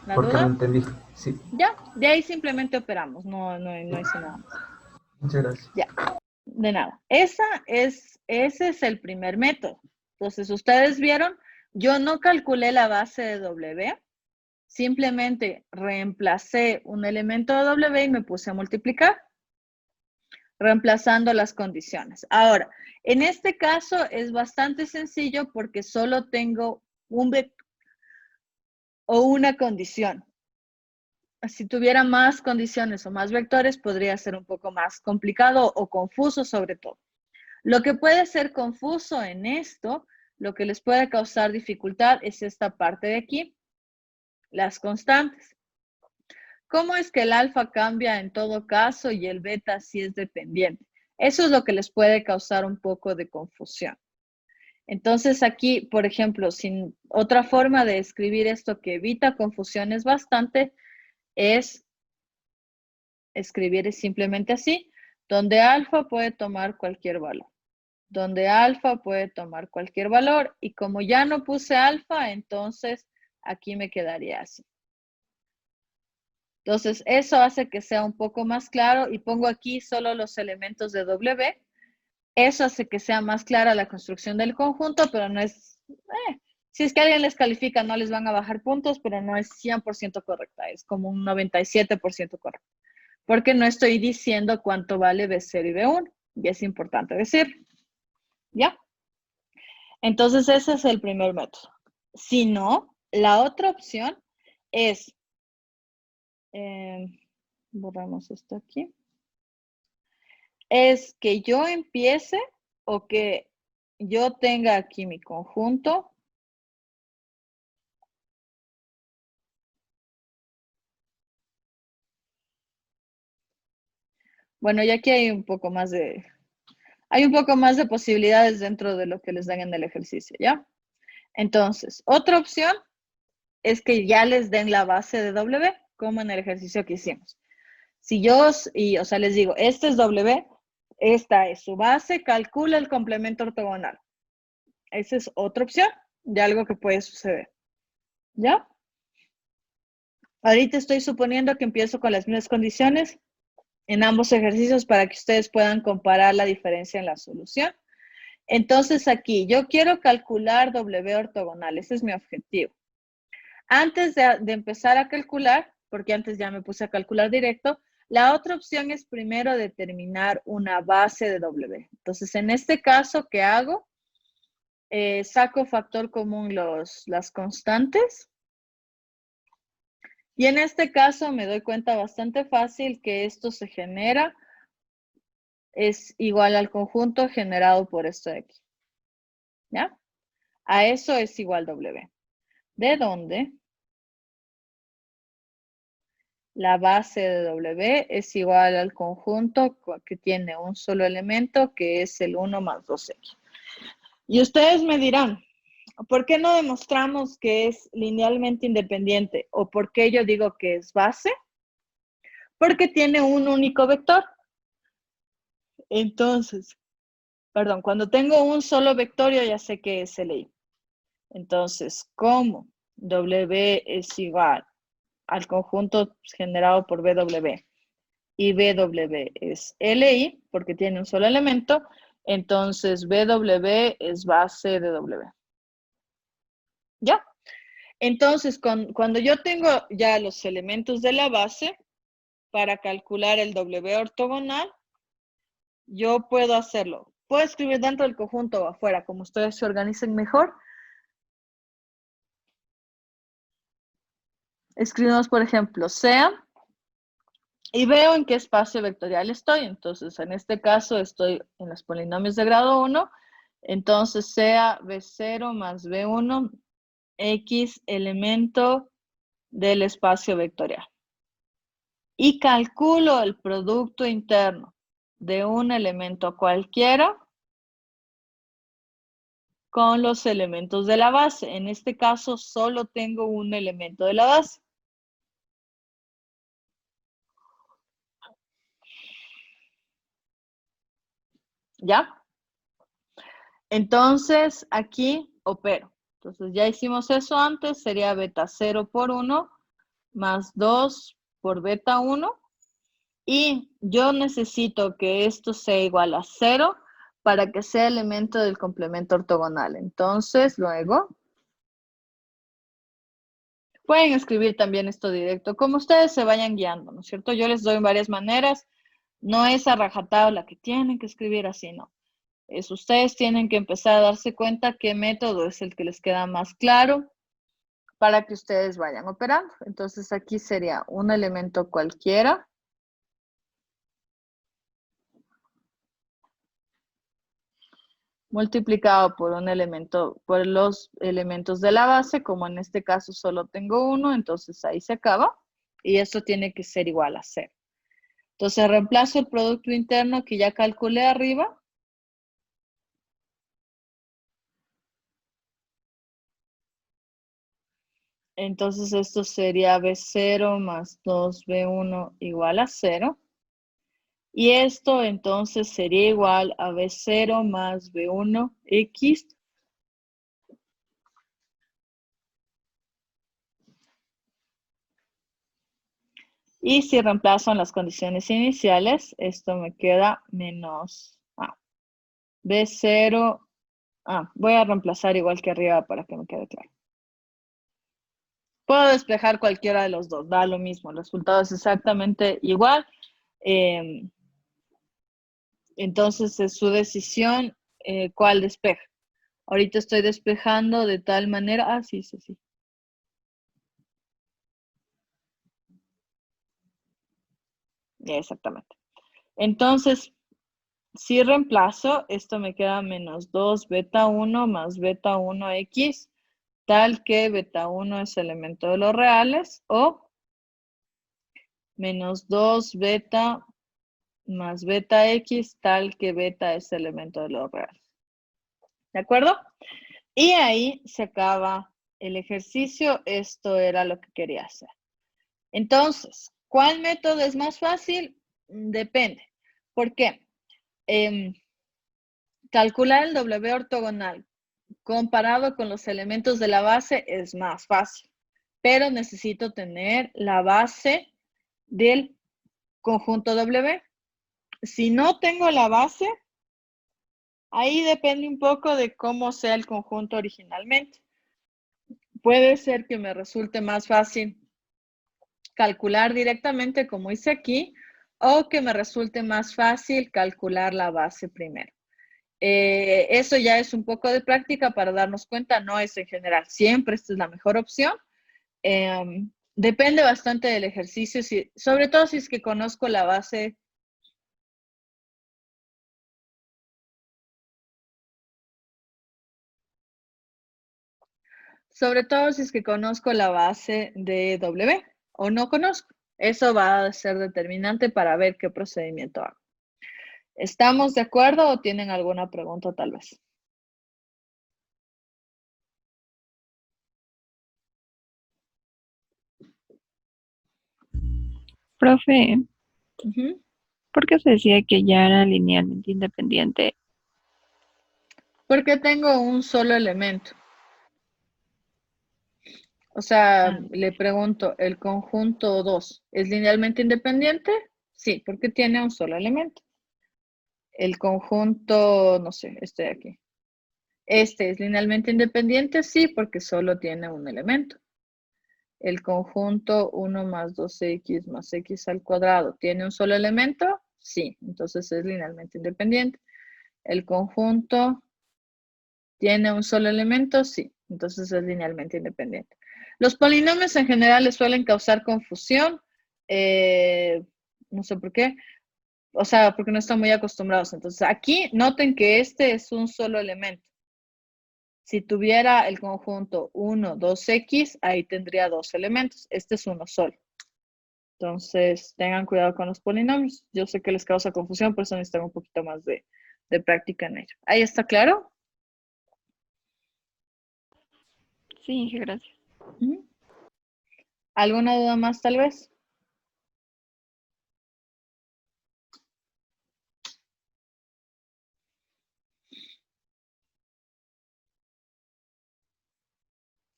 ¿La porque duda? lo entendí. Sí, Ya, de ahí simplemente operamos, no hice nada más. muchas gracias. Ya, de nada. Ese es el primer método. Entonces, ustedes vieron, yo no calculé la base de W, simplemente reemplacé un elemento de W y me puse a multiplicar, reemplazando las condiciones. Ahora, en este caso es bastante sencillo porque solo tengo un vector o una condición. Si tuviera más condiciones o más vectores, podría ser un poco más complicado o confuso sobre todo. Lo que puede ser confuso en esto, lo que les puede causar dificultad es esta parte de aquí, las constantes. ¿Cómo es que el alfa cambia en todo caso y el beta sí es dependiente? Eso es lo que les puede causar un poco de confusión. Entonces aquí, por ejemplo, otra forma de escribir esto que evita confusiones bastante es escribir simplemente así, donde alfa puede tomar cualquier valor. Donde alfa puede tomar cualquier valor y como ya no puse alfa, entonces aquí me quedaría así. Entonces, eso hace que sea un poco más claro y pongo aquí solo los elementos de W. Eso hace que sea más clara la construcción del conjunto, pero no es... si es que alguien les califica, no les van a bajar puntos, pero no es 100% correcta. Es como un 97% correcta. Porque no estoy diciendo cuánto vale B0 y B1. Y es importante decir. ¿Ya? Entonces, ese es el primer método. Si no, la otra opción es... borramos esto aquí. Es que yo empiece o que yo tenga aquí mi conjunto. Bueno, y aquí hay un poco más de posibilidades dentro de lo que les dan en el ejercicio, ¿ya? Entonces, otra opción es que ya les den la base de W, como en el ejercicio que hicimos. Si yo, o sea, les digo, este es W, esta es su base, calcula el complemento ortogonal. Esa es otra opción de algo que puede suceder. ¿Ya? Ahorita estoy suponiendo que empiezo con las mismas condiciones en ambos ejercicios para que ustedes puedan comparar la diferencia en la solución. Entonces aquí, yo quiero calcular W ortogonal. Ese es mi objetivo. Antes de empezar a calcular, porque antes ya me puse a calcular directo, la otra opción es primero determinar una base de W. Entonces, en este caso, ¿qué hago? Saco factor común las constantes. Y en este caso me doy cuenta bastante fácil que esto se genera, es igual al conjunto generado por esto de aquí. ¿Ya? A eso es igual W. ¿De dónde? la base de W es igual al conjunto que tiene un solo elemento, que es el 1 más 2X. Y ustedes me dirán, ¿por qué no demostramos que es linealmente independiente? ¿O por qué yo digo que es base? Porque tiene un único vector. Entonces, perdón, cuando tengo un solo vector, yo ya sé que es LI. Entonces, como W es igual al conjunto generado por BW y BW es LI, porque tiene un solo elemento, entonces BW es base de W. ¿Ya? Entonces, cuando yo tengo ya los elementos de la base, para calcular el W ortogonal, yo puedo hacerlo. Puedo escribir dentro del conjunto o afuera, como ustedes se organicen mejor. Escribimos, por ejemplo, sea, y veo en qué espacio vectorial estoy. Entonces, en este caso, estoy en los polinomios de grado 1. Entonces, sea B0 más B1, X elemento del espacio vectorial. Y calculo el producto interno de un elemento cualquiera con los elementos de la base. En este caso, solo tengo un elemento de la base. ¿Ya? Entonces, aquí opero. Entonces, ya hicimos eso antes. Sería beta 0 por 1 más 2 por beta 1. Y yo necesito que esto sea igual a 0 para que sea elemento del complemento ortogonal. Entonces, luego, pueden escribir también esto directo, como ustedes se vayan guiando, ¿no es cierto? Yo les doy varias maneras. No es a rajatabla que tienen que escribir así, no. Ustedes tienen que empezar a darse cuenta qué método es el que les queda más claro para que ustedes vayan operando. Entonces, aquí sería un elemento cualquiera multiplicado por un elemento, por los elementos de la base, como en este caso solo tengo uno, entonces ahí se acaba, y esto tiene que ser igual a 0. Entonces reemplazo el producto interno que ya calculé arriba. Entonces esto sería B0 más 2B1 igual a 0. Y esto entonces sería igual a B0 más B1X. Y si reemplazo en las condiciones iniciales, esto me queda menos B0. Voy a reemplazar igual que arriba para que me quede claro. Puedo despejar cualquiera de los dos, da lo mismo, el resultado es exactamente igual. Entonces es su decisión cuál despeja. Ahorita estoy despejando de tal manera. Sí. Exactamente. Entonces, si reemplazo, esto me queda menos 2 beta 1 más beta 1x, tal que beta 1 es elemento de los reales, o menos 2 beta más beta x, tal que beta es elemento de los reales. ¿De acuerdo? Y ahí se acaba el ejercicio. Esto era lo que quería hacer. Entonces, ¿cuál método es más fácil? Depende. ¿Por qué? Calcular el W ortogonal comparado con los elementos de la base es más fácil, pero necesito tener la base del conjunto W. Si no tengo la base, ahí depende un poco de cómo sea el conjunto originalmente. Puede ser que me resulte más fácil calcular directamente como hice aquí, o que me resulte más fácil calcular la base primero. Eso ya es un poco de práctica para darnos cuenta, no es en general siempre esta es la mejor opción. Depende bastante del ejercicio, sobre todo si es que conozco la base. Sobre todo si es que conozco la base de W o no conozco. Eso va a ser determinante para ver qué procedimiento hago. ¿Estamos de acuerdo o tienen alguna pregunta tal vez? Profe, Ujú. ¿por qué se decía que ya era linealmente independiente? Porque tengo un solo elemento. O sea, le pregunto, ¿el conjunto 2 es linealmente independiente? Sí, porque tiene un solo elemento. El conjunto, no sé, este de aquí. ¿Este es linealmente independiente? Sí, porque solo tiene un elemento. El conjunto 1 más 2x más x al cuadrado, ¿tiene un solo elemento? Sí, entonces es linealmente independiente. El conjunto tiene un solo elemento, sí, entonces es linealmente independiente. Los polinomios en general les suelen causar confusión, no sé por qué, o sea, porque no están muy acostumbrados. Entonces aquí noten que este es un solo elemento. Si tuviera el conjunto 1, 2x, ahí tendría dos elementos. Este es uno solo. Entonces, tengan cuidado con los polinomios. Yo sé que les causa confusión, por eso necesitan un poquito más de práctica en ello. ¿Ahí está claro? Sí, gracias. Ujú. ¿Alguna duda más tal vez?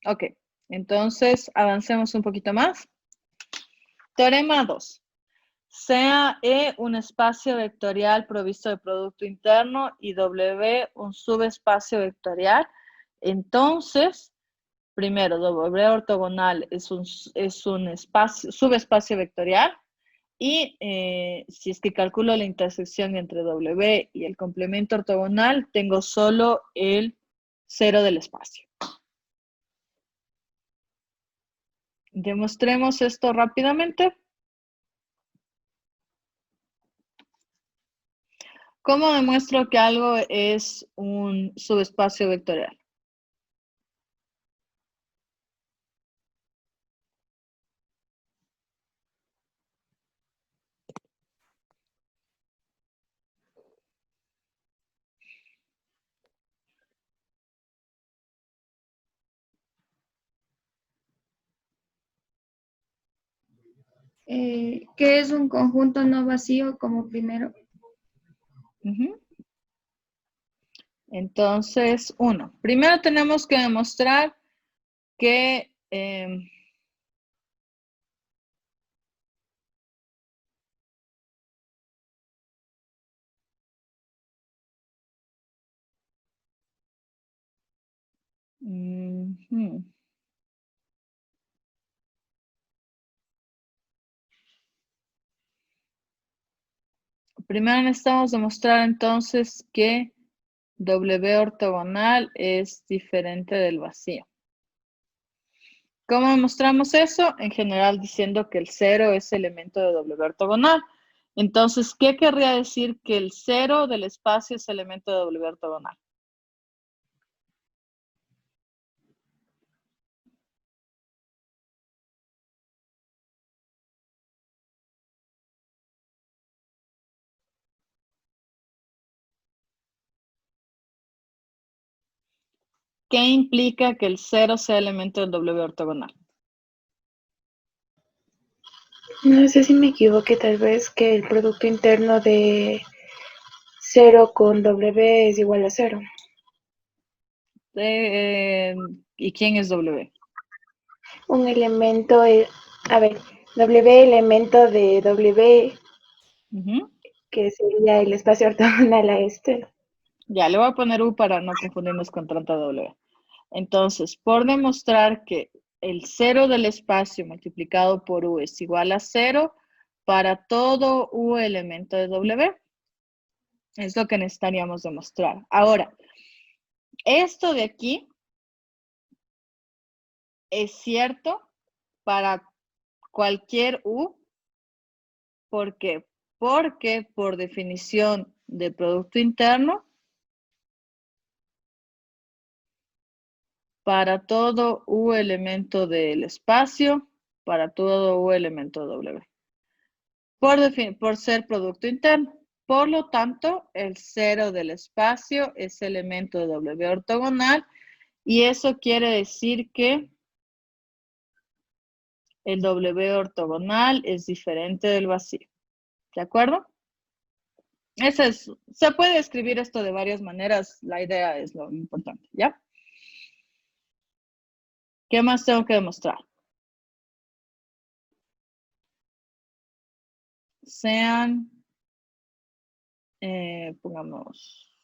Ok, entonces avancemos un poquito más. Teorema 2. Sea E un espacio vectorial provisto de producto interno y W un subespacio vectorial. Entonces, primero, W ortogonal es un espacio, subespacio vectorial. Y si es que calculo la intersección entre W y el complemento ortogonal, tengo solo el cero del espacio. Demostremos esto rápidamente. ¿Cómo demuestro que algo es un subespacio vectorial? ¿Qué es un conjunto no vacío como primero? Ujú. Entonces, primero tenemos que demostrar que ujú. Primero necesitamos demostrar entonces que W ortogonal es diferente del vacío. ¿Cómo demostramos eso? En general diciendo que el 0 es elemento de W ortogonal. Entonces, ¿qué querría decir que el 0 del espacio es elemento de W ortogonal? ¿Qué implica que el 0 sea elemento del W ortogonal? No sé si me equivoqué, tal vez que el producto interno de 0 con W es igual a 0. ¿Y quién es W? Un elemento, W elemento de W, Ujú. que sería el espacio ortogonal a este. Ya, le voy a poner U para no confundirnos con tanta W. Entonces, por demostrar que el 0 del espacio multiplicado por U es igual a 0 para todo U elemento de W, es lo que necesitaríamos demostrar. Ahora, esto de aquí es cierto para cualquier U. ¿Por qué? Porque por definición de producto interno, para todo U elemento del espacio, para todo U elemento W. por ser producto interno. Por lo tanto, el 0 del espacio es elemento de W ortogonal y eso quiere decir que el W ortogonal es diferente del vacío. ¿De acuerdo? Se puede escribir esto de varias maneras. La idea es lo importante, ¿ya? ¿Qué más tengo que demostrar? Sean, pongamos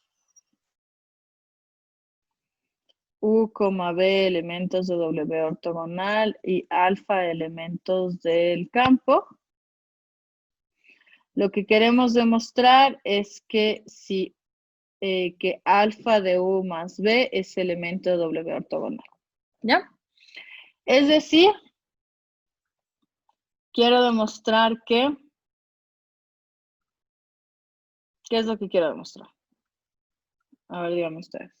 U, B elementos de W ortogonal y alfa elementos del campo. Lo que queremos demostrar es que si que alfa de U más B es elemento de W ortogonal. ¿Ya? Es decir, quiero demostrar que... ¿Qué es lo que quiero demostrar? A ver, díganme ustedes.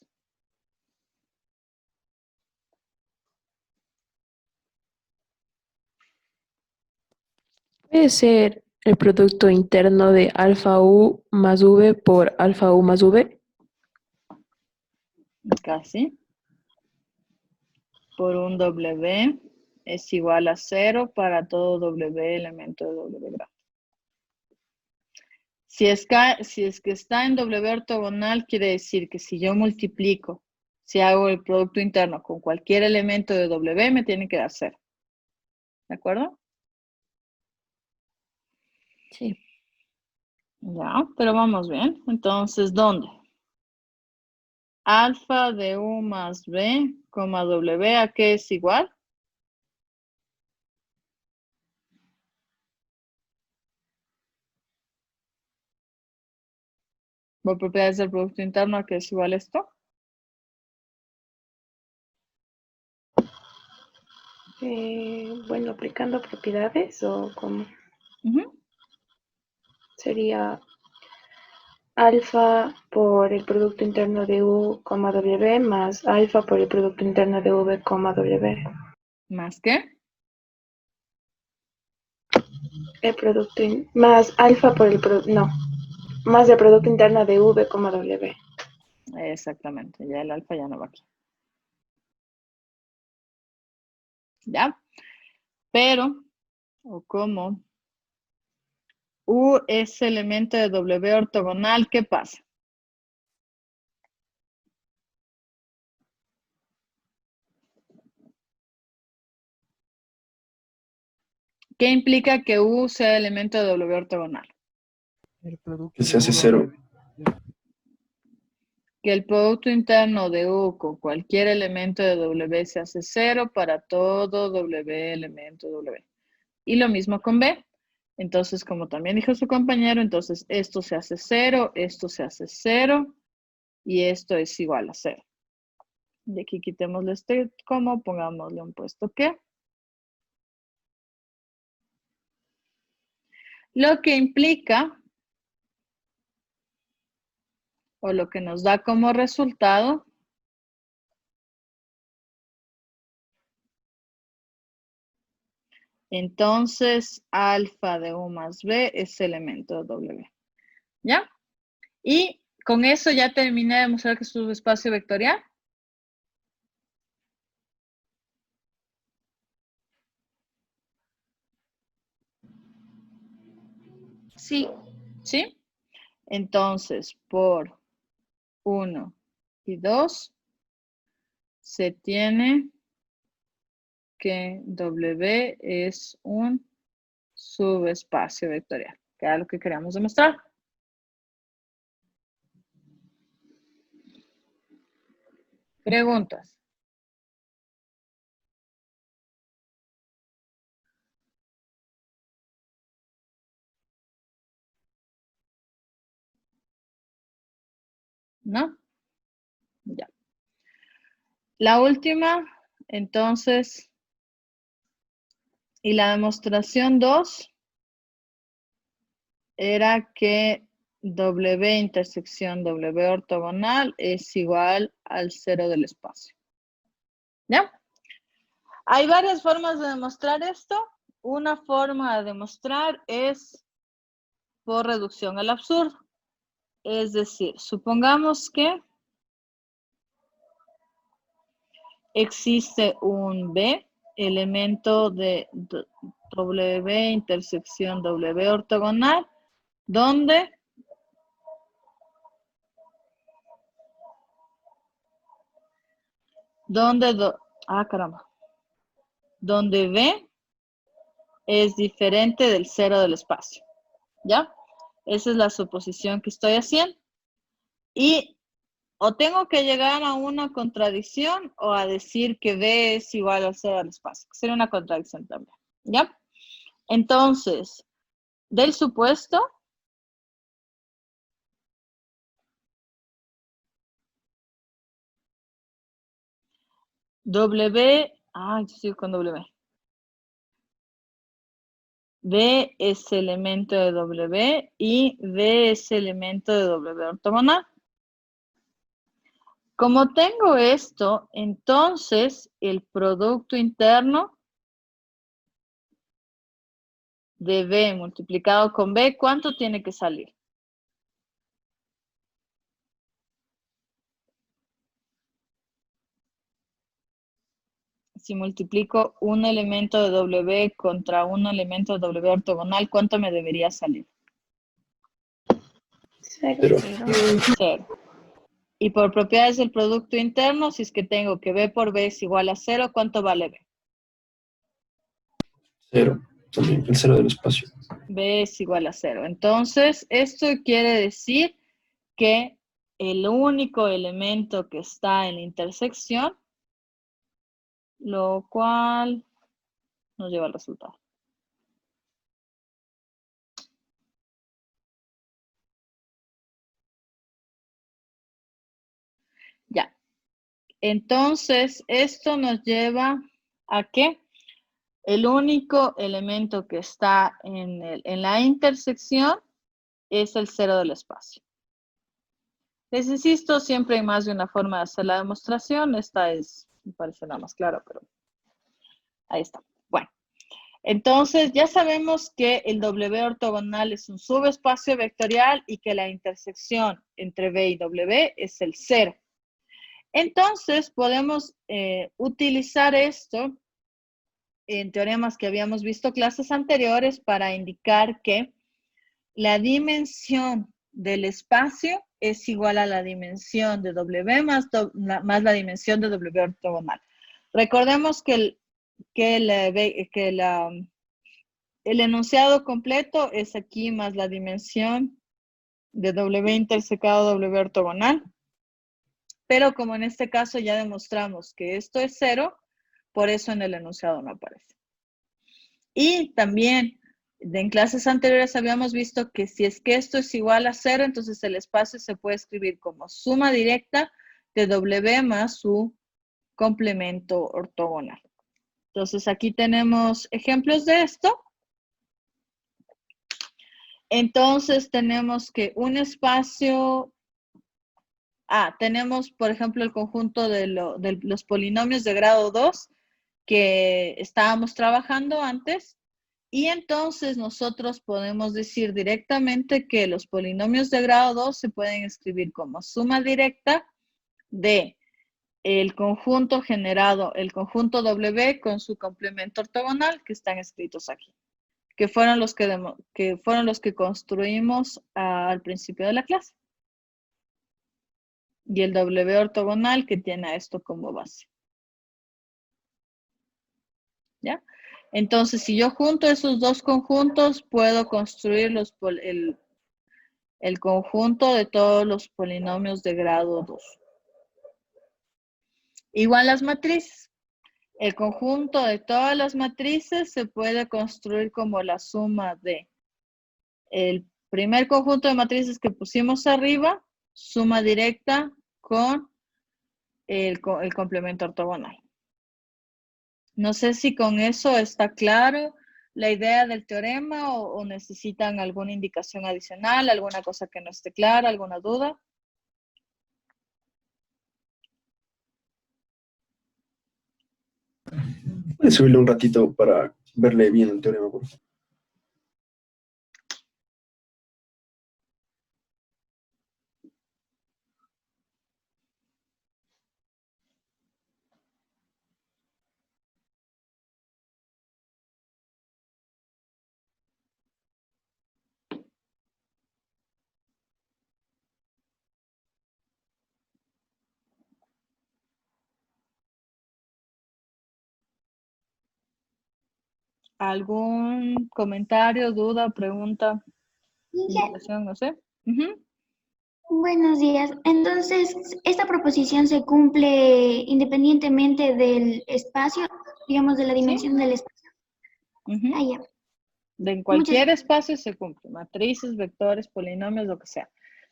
Puede ser el producto interno de alfa U más V por alfa U más V. Casi. Por un W es igual a 0 para todo W elemento de W grado. Si es que está en W ortogonal, quiere decir que si yo multiplico, si hago el producto interno con cualquier elemento de W, me tiene que dar 0. ¿De acuerdo? Sí. Ya, pero vamos bien. Entonces, ¿dónde? Alfa de U más B, W, ¿a qué es igual? Por propiedades del producto interno, ¿a qué es igual esto? Bueno, aplicando propiedades o cómo sería alfa por el producto interno de U, W más alfa por el producto interno de V, W. ¿Más qué? El producto más alfa por el más el producto interno de V, W. Exactamente, ya el alfa ya no va aquí. ¿Ya? Pero, o como U es elemento de W ortogonal, ¿qué pasa? ¿Qué implica que U sea elemento de W ortogonal? Que se hace 0. Que el producto interno de U con cualquier elemento de W se hace 0 para todo W elemento W. Y lo mismo con B. Entonces, como también dijo su compañero, entonces esto se hace 0, esto se hace 0 y esto es igual a 0. De aquí quitémosle este como, pongámosle un puesto que. Lo que implica, o lo que nos da como resultado, entonces alfa de U más B es elemento de W. ¿Ya? Y con eso ya terminé de demostrar que es un espacio vectorial. Sí. ¿Sí? Entonces, por 1 y 2, se tiene que W es un subespacio vectorial, que era lo que queríamos demostrar. Preguntas. ¿No? Ya. La última, entonces, y la demostración 2 era que W intersección W ortogonal es igual al 0 del espacio. ¿Ya? Hay varias formas de demostrar esto. Una forma de demostrar es por reducción al absurdo. Es decir, supongamos que existe un B, elemento de W intersección W ortogonal, donde donde B es diferente del cero del espacio, ¿ya? Esa es la suposición que estoy haciendo. Y o tengo que llegar a una contradicción o a decir que B es igual al cero del espacio. Sería una contradicción también, ¿ya? Entonces, del supuesto, W, yo sigo con W. B es elemento de W y B es elemento de W ortogonal. Como tengo esto, entonces el producto interno de B multiplicado con B, ¿cuánto tiene que salir? Si multiplico un elemento de W contra un elemento de W ortogonal, ¿cuánto me debería salir? Cero. Cero. Y por propiedades del producto interno, si es que tengo que B por B es igual a 0, ¿cuánto vale B? 0. También el cero del espacio. B es igual a 0. Entonces, esto quiere decir que el único elemento que está en la intersección, lo cual nos lleva al resultado. Ya. Entonces, esto nos lleva a que el único elemento que está en la intersección es el cero del espacio. Les insisto, siempre hay más de una forma de hacer la demostración. Esta me parece la más clara, pero ahí está. Bueno, entonces ya sabemos que el W ortogonal es un subespacio vectorial y que la intersección entre B y W es el 0. Entonces podemos utilizar esto en teoremas que habíamos visto clases anteriores para indicar que la dimensión del espacio es igual a la dimensión de W más la dimensión de W ortogonal. Recordemos que el enunciado completo es aquí más la dimensión de W intersecado W ortogonal. Pero como en este caso ya demostramos que esto es 0, por eso en el enunciado no aparece. Y también en clases anteriores habíamos visto que si es que esto es igual a 0, entonces el espacio se puede escribir como suma directa de W más su complemento ortogonal. Entonces aquí tenemos ejemplos de esto. Entonces tenemos que un espacio... tenemos, por ejemplo, el conjunto de los polinomios de grado 2 que estábamos trabajando antes. Y entonces nosotros podemos decir directamente que los polinomios de grado 2 se pueden escribir como suma directa de el conjunto generado, el conjunto W con su complemento ortogonal que están escritos aquí, que fueron los que construimos al principio de la clase. Y el W ortogonal que tiene a esto como base. ¿Ya? Entonces, si yo junto esos dos conjuntos, puedo construir el conjunto de todos los polinomios de grado 2. Igual las matrices. El conjunto de todas las matrices se puede construir como la suma de el primer conjunto de matrices que pusimos arriba, suma directa con el complemento ortogonal. No sé si con eso está claro la idea del teorema o necesitan alguna indicación adicional, alguna cosa que no esté clara, alguna duda. Puedes subirle un ratito para verle bien el teorema, por favor. ¿Algún comentario, duda, pregunta, Inge, indicación, no sé? Ujú. buenos días. Entonces, ¿esta proposición se cumple independientemente del espacio, digamos, de la Sí. dimensión del espacio? Ujú. Ah, ya. En cualquier espacio se cumple, matrices, vectores, polinomios, lo que sea.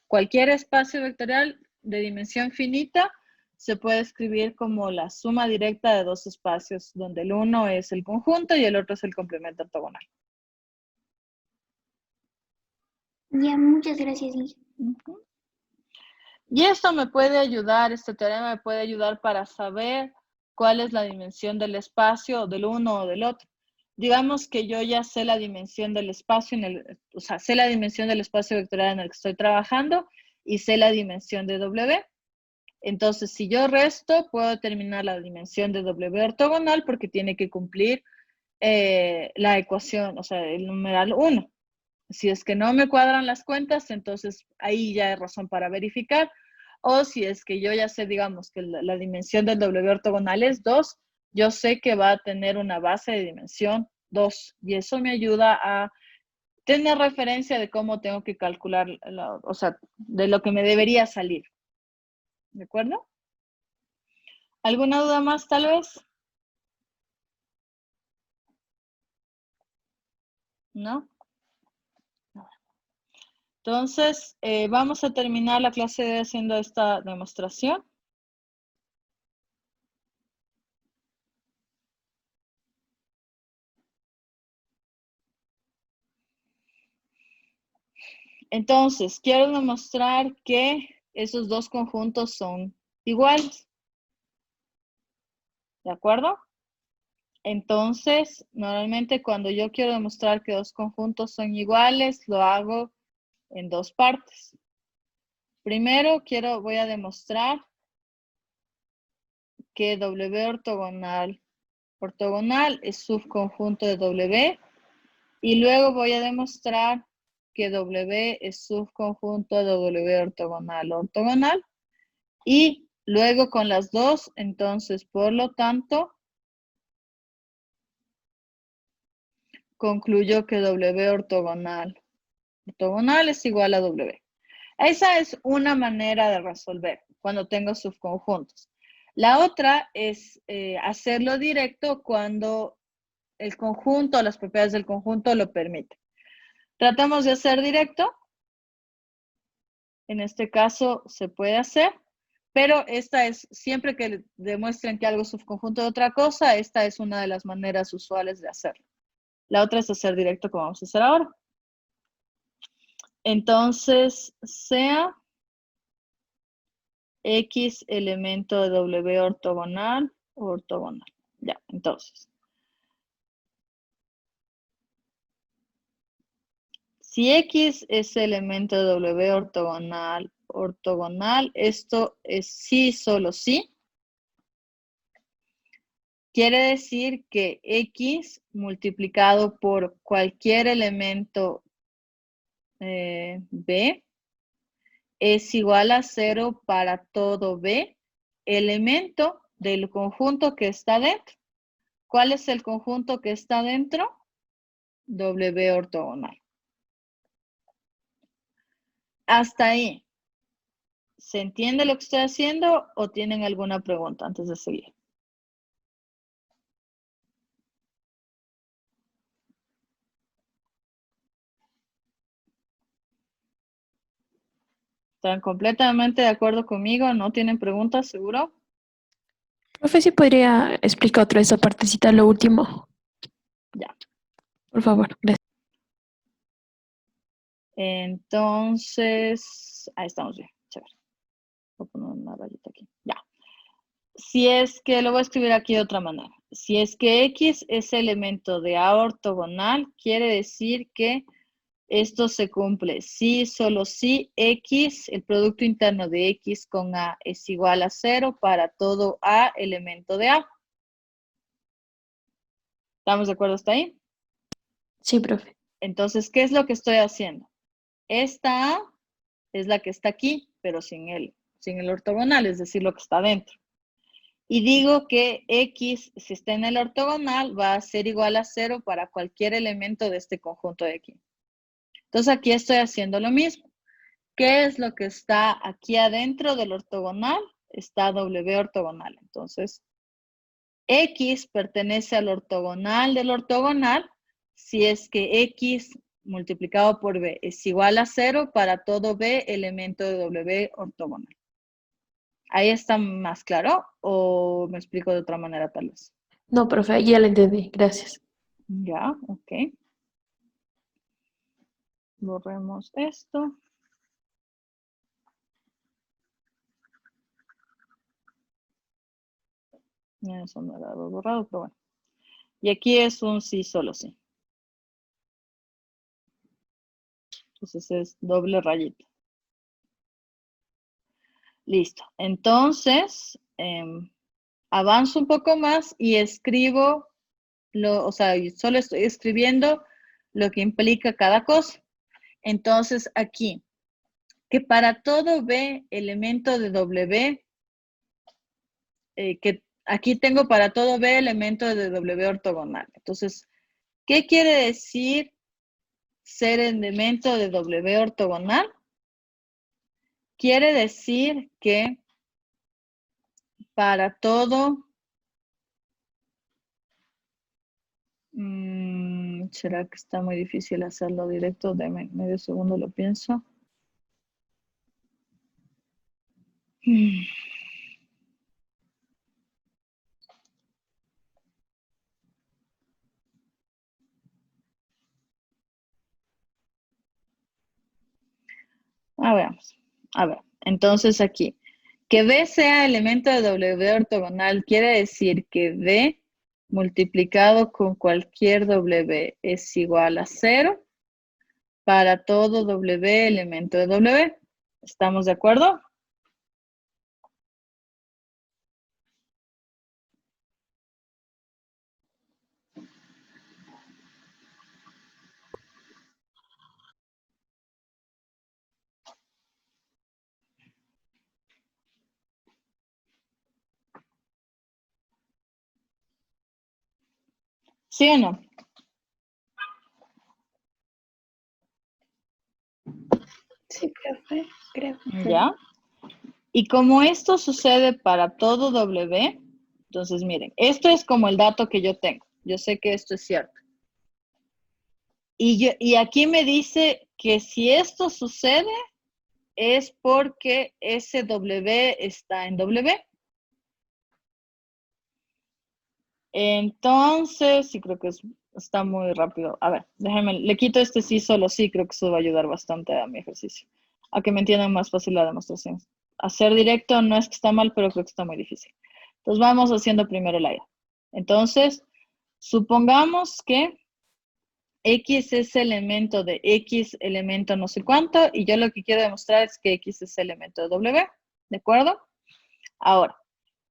Cualquier espacio vectorial de dimensión finita se puede escribir como la suma directa de dos espacios, donde el uno es el conjunto y el otro es el complemento ortogonal. Ya, muchas gracias, Inge. Ujú. Y esto me puede ayudar, este teorema me puede ayudar para saber cuál es la dimensión del espacio del uno o del otro. Digamos que yo ya sé la dimensión del espacio, o sea, sé la dimensión del espacio vectorial en el que estoy trabajando y sé la dimensión de W. Entonces, si yo resto, puedo determinar la dimensión de W ortogonal porque tiene que cumplir la ecuación, o sea, el numeral 1. Si es que no me cuadran las cuentas, entonces ahí ya hay razón para verificar. O si es que yo ya sé, digamos, que la dimensión del W ortogonal es 2, yo sé que va a tener una base de dimensión 2. Y eso me ayuda a tener referencia de cómo tengo que calcular, o sea, de lo que me debería salir. ¿De acuerdo? ¿Alguna duda más, tal vez? ¿No? Entonces, vamos a terminar la clase de hoy haciendo esta demostración. Entonces, quiero demostrar que esos dos conjuntos son iguales. ¿De acuerdo? Entonces, normalmente cuando yo quiero demostrar que dos conjuntos son iguales, lo hago en dos partes. Primero, voy a demostrar que W ortogonal es subconjunto de W. Y luego voy a demostrar que W es subconjunto de W ortogonal. Y luego con las dos, entonces, por lo tanto, concluyo que W ortogonal es igual a W. Esa es una manera de resolver cuando tengo subconjuntos. La otra es hacerlo directo cuando el conjunto, las propiedades del conjunto lo permiten. Tratamos de hacer directo. En este caso se puede hacer, pero esta es, siempre que demuestren que algo es subconjunto de otra cosa, esta es una de las maneras usuales de hacerlo. La otra es hacer directo como vamos a hacer ahora. Entonces, sea X elemento de W ortogonal. Ya, entonces. Si X es elemento de W ortogonal, esto es sí, solo sí. Quiere decir que X multiplicado por cualquier elemento B es igual a 0 para todo B, elemento del conjunto que está dentro. ¿Cuál es el conjunto que está dentro? W ortogonal. Hasta ahí. ¿Se entiende lo que estoy haciendo o tienen alguna pregunta antes de seguir? ¿Están completamente de acuerdo conmigo? ¿No tienen preguntas, seguro? Profe, ¿sí podría explicar otra vez esa partecita, lo último? Ya. Por favor, gracias. Entonces, ahí estamos bien. Chévere. Voy a poner una rayita aquí. Ya. Si es que, lo voy a escribir aquí de otra manera. Si es que X es elemento de A ortogonal, quiere decir que esto se cumple si, solo si X, el producto interno de X con A es igual a 0 para todo A elemento de A. ¿Estamos de acuerdo hasta ahí? Sí, profe. Entonces, ¿qué es lo que estoy haciendo? Esta A es la que está aquí, pero sin el ortogonal, es decir, lo que está dentro. Y digo que X, si está en el ortogonal, va a ser igual a 0 para cualquier elemento de este conjunto de aquí. Entonces aquí estoy haciendo lo mismo. ¿Qué es lo que está aquí adentro del ortogonal? Está W ortogonal. Entonces, X pertenece al ortogonal del ortogonal si es que X multiplicado por B es igual a 0 para todo B elemento de W ortogonal. ¿Ahí está más claro o me explico de otra manera tal vez? No, profe, ya lo entendí. Gracias. Ya, ok. Borremos esto. Eso no lo había borrado, pero bueno. Y aquí es un sí, solo sí. Entonces es doble rayita. Listo. Entonces, avanzo un poco más y escribo, o sea, solo estoy escribiendo lo que implica cada cosa. Entonces, aquí, que para todo B elemento de W, que aquí tengo para todo B elemento de W ortogonal. Entonces, ¿qué quiere decir ser elemento de W ortogonal? Quiere decir que para todo, ¿será que está muy difícil hacerlo directo? Deme medio segundo, lo pienso. Veamos. A ver, entonces aquí, que B sea elemento de W ortogonal quiere decir que B multiplicado con cualquier W es igual a 0 para todo W elemento de W. ¿Estamos de acuerdo? ¿Sí o no? Sí, profe, creo. ¿Ya? Y como esto sucede para todo W, entonces miren, esto es como el dato que yo tengo. Yo sé que esto es cierto. Y aquí me dice que si esto sucede es porque ese W está en W. Entonces, sí creo que está muy rápido. A ver, déjenme, le quito este sí, solo sí, creo que eso va a ayudar bastante a mi ejercicio. A que me entiendan más fácil la demostración. Hacer directo no es que está mal, pero creo que está muy difícil. Entonces vamos haciendo primero la idea. Entonces, supongamos que X es elemento de X elemento no sé cuánto, y yo lo que quiero demostrar es que X es elemento de W, ¿de acuerdo? Ahora,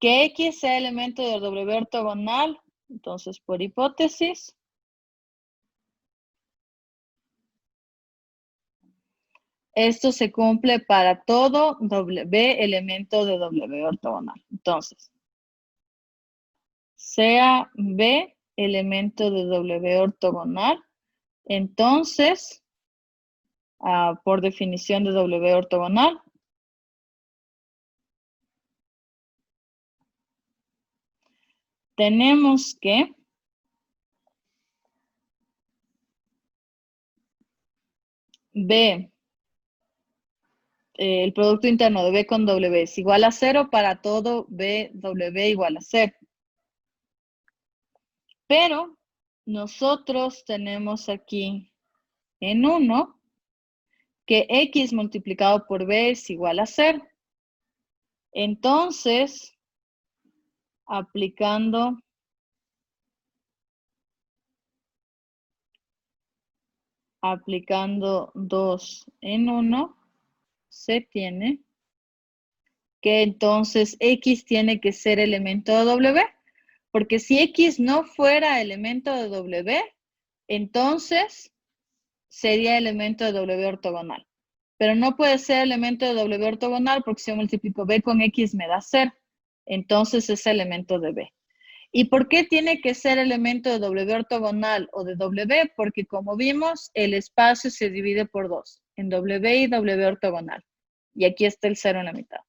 que X sea elemento de W ortogonal, entonces por hipótesis, esto se cumple para todo W elemento de W ortogonal. Entonces, sea B elemento de W ortogonal, entonces, por definición de W ortogonal, tenemos que B, el producto interno de B con W es igual a 0 para todo B, W igual a 0. Pero nosotros tenemos aquí en 1 que X multiplicado por B es igual a 0. Entonces, aplicando aplicando 2 en 1, se tiene que entonces X tiene que ser elemento de W, porque si X no fuera elemento de W, entonces sería elemento de W ortogonal. Pero no puede ser elemento de W ortogonal porque si yo multiplico B con X me da 0. entonces es elemento de B. ¿Y por qué tiene que ser elemento de W ortogonal o de W? Porque como vimos, el espacio se divide por dos, en W y W ortogonal. Y aquí está el 0 en la mitad.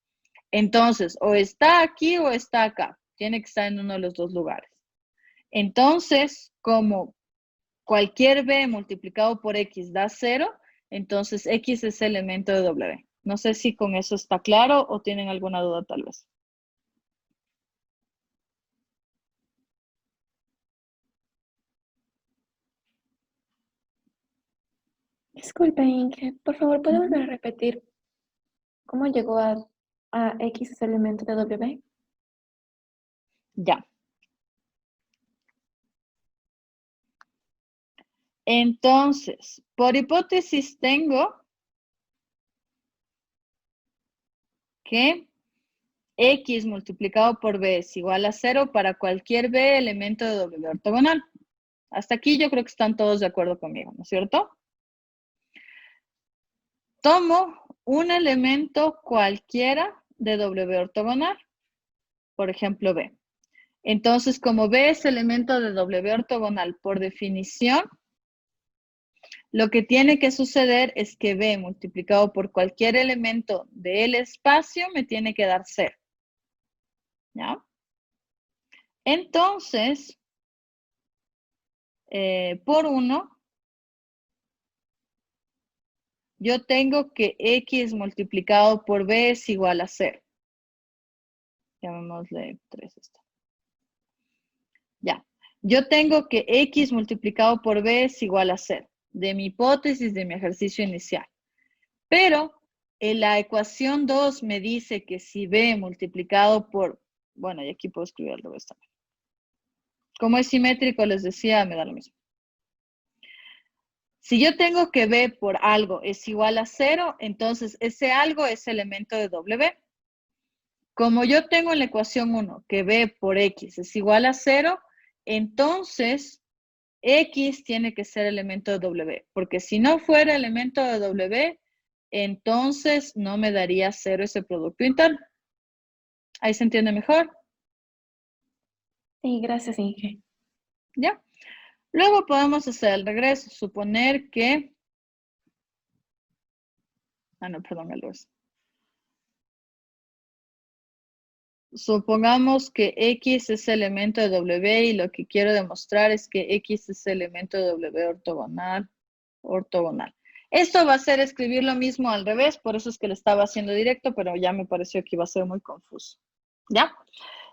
Entonces, o está aquí o está acá. Tiene que estar en uno de los dos lugares. Entonces, como cualquier B multiplicado por X da 0, entonces X es elemento de W. No sé si con eso está claro o tienen alguna duda tal vez. Disculpe, Inge, por favor, ¿puede volver a repetir cómo llegó a X ese elemento de W? Ya. Entonces, por hipótesis tengo que X multiplicado por B es igual a 0 para cualquier B elemento de W ortogonal. Hasta aquí yo creo que están todos de acuerdo conmigo, ¿no es cierto? Tomo un elemento cualquiera de W ortogonal, por ejemplo B. Entonces, como B es elemento de W ortogonal por definición, lo que tiene que suceder es que B multiplicado por cualquier elemento del espacio me tiene que dar 0. ¿Ya? Entonces, por 1, yo tengo que X multiplicado por B es igual a 0. Llamémosle 3 esto. Ya. Yo tengo que X multiplicado por B es igual a 0. De mi hipótesis, de mi ejercicio inicial. Pero en la ecuación 2 me dice que si B multiplicado por, bueno, y aquí puedo escribir al revés también. Como es simétrico, les decía, me da lo mismo. Si yo tengo que B por algo es igual a 0, entonces ese algo es elemento de W. Como yo tengo en la ecuación 1 que B por X es igual a 0, entonces X tiene que ser elemento de W, porque si no fuera elemento de W, entonces no me daría 0 ese producto interno. ¿Ahí se entiende mejor? Sí, gracias, Inge. ¿Ya? Luego podemos hacer el regreso, suponer que... no, perdón, el reverso. Supongamos que X es elemento de W y lo que quiero demostrar es que X es elemento de W ortogonal. Esto va a ser escribir lo mismo al revés, por eso es que lo estaba haciendo directo, pero ya me pareció que iba a ser muy confuso. ¿Ya?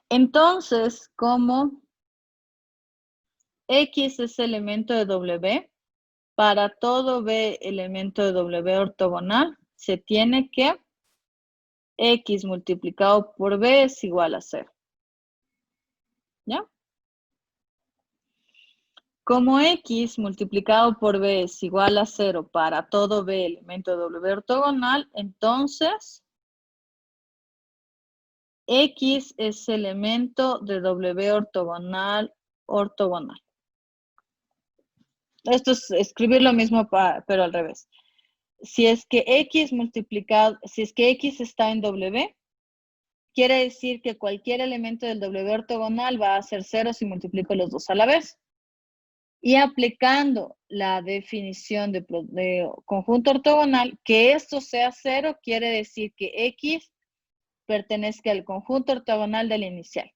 Entonces, como X es elemento de W, para todo B elemento de W ortogonal, se tiene que X multiplicado por B es igual a 0. ¿Ya? Como X multiplicado por B es igual a 0 para todo B elemento de W ortogonal, entonces X es elemento de W ortogonal. Esto es escribir lo mismo, pero al revés. Si es que X está en W, quiere decir que cualquier elemento del W ortogonal va a ser 0 si multiplico los dos a la vez. Y aplicando la definición de conjunto ortogonal, que esto sea 0 quiere decir que X pertenezca al conjunto ortogonal del inicial.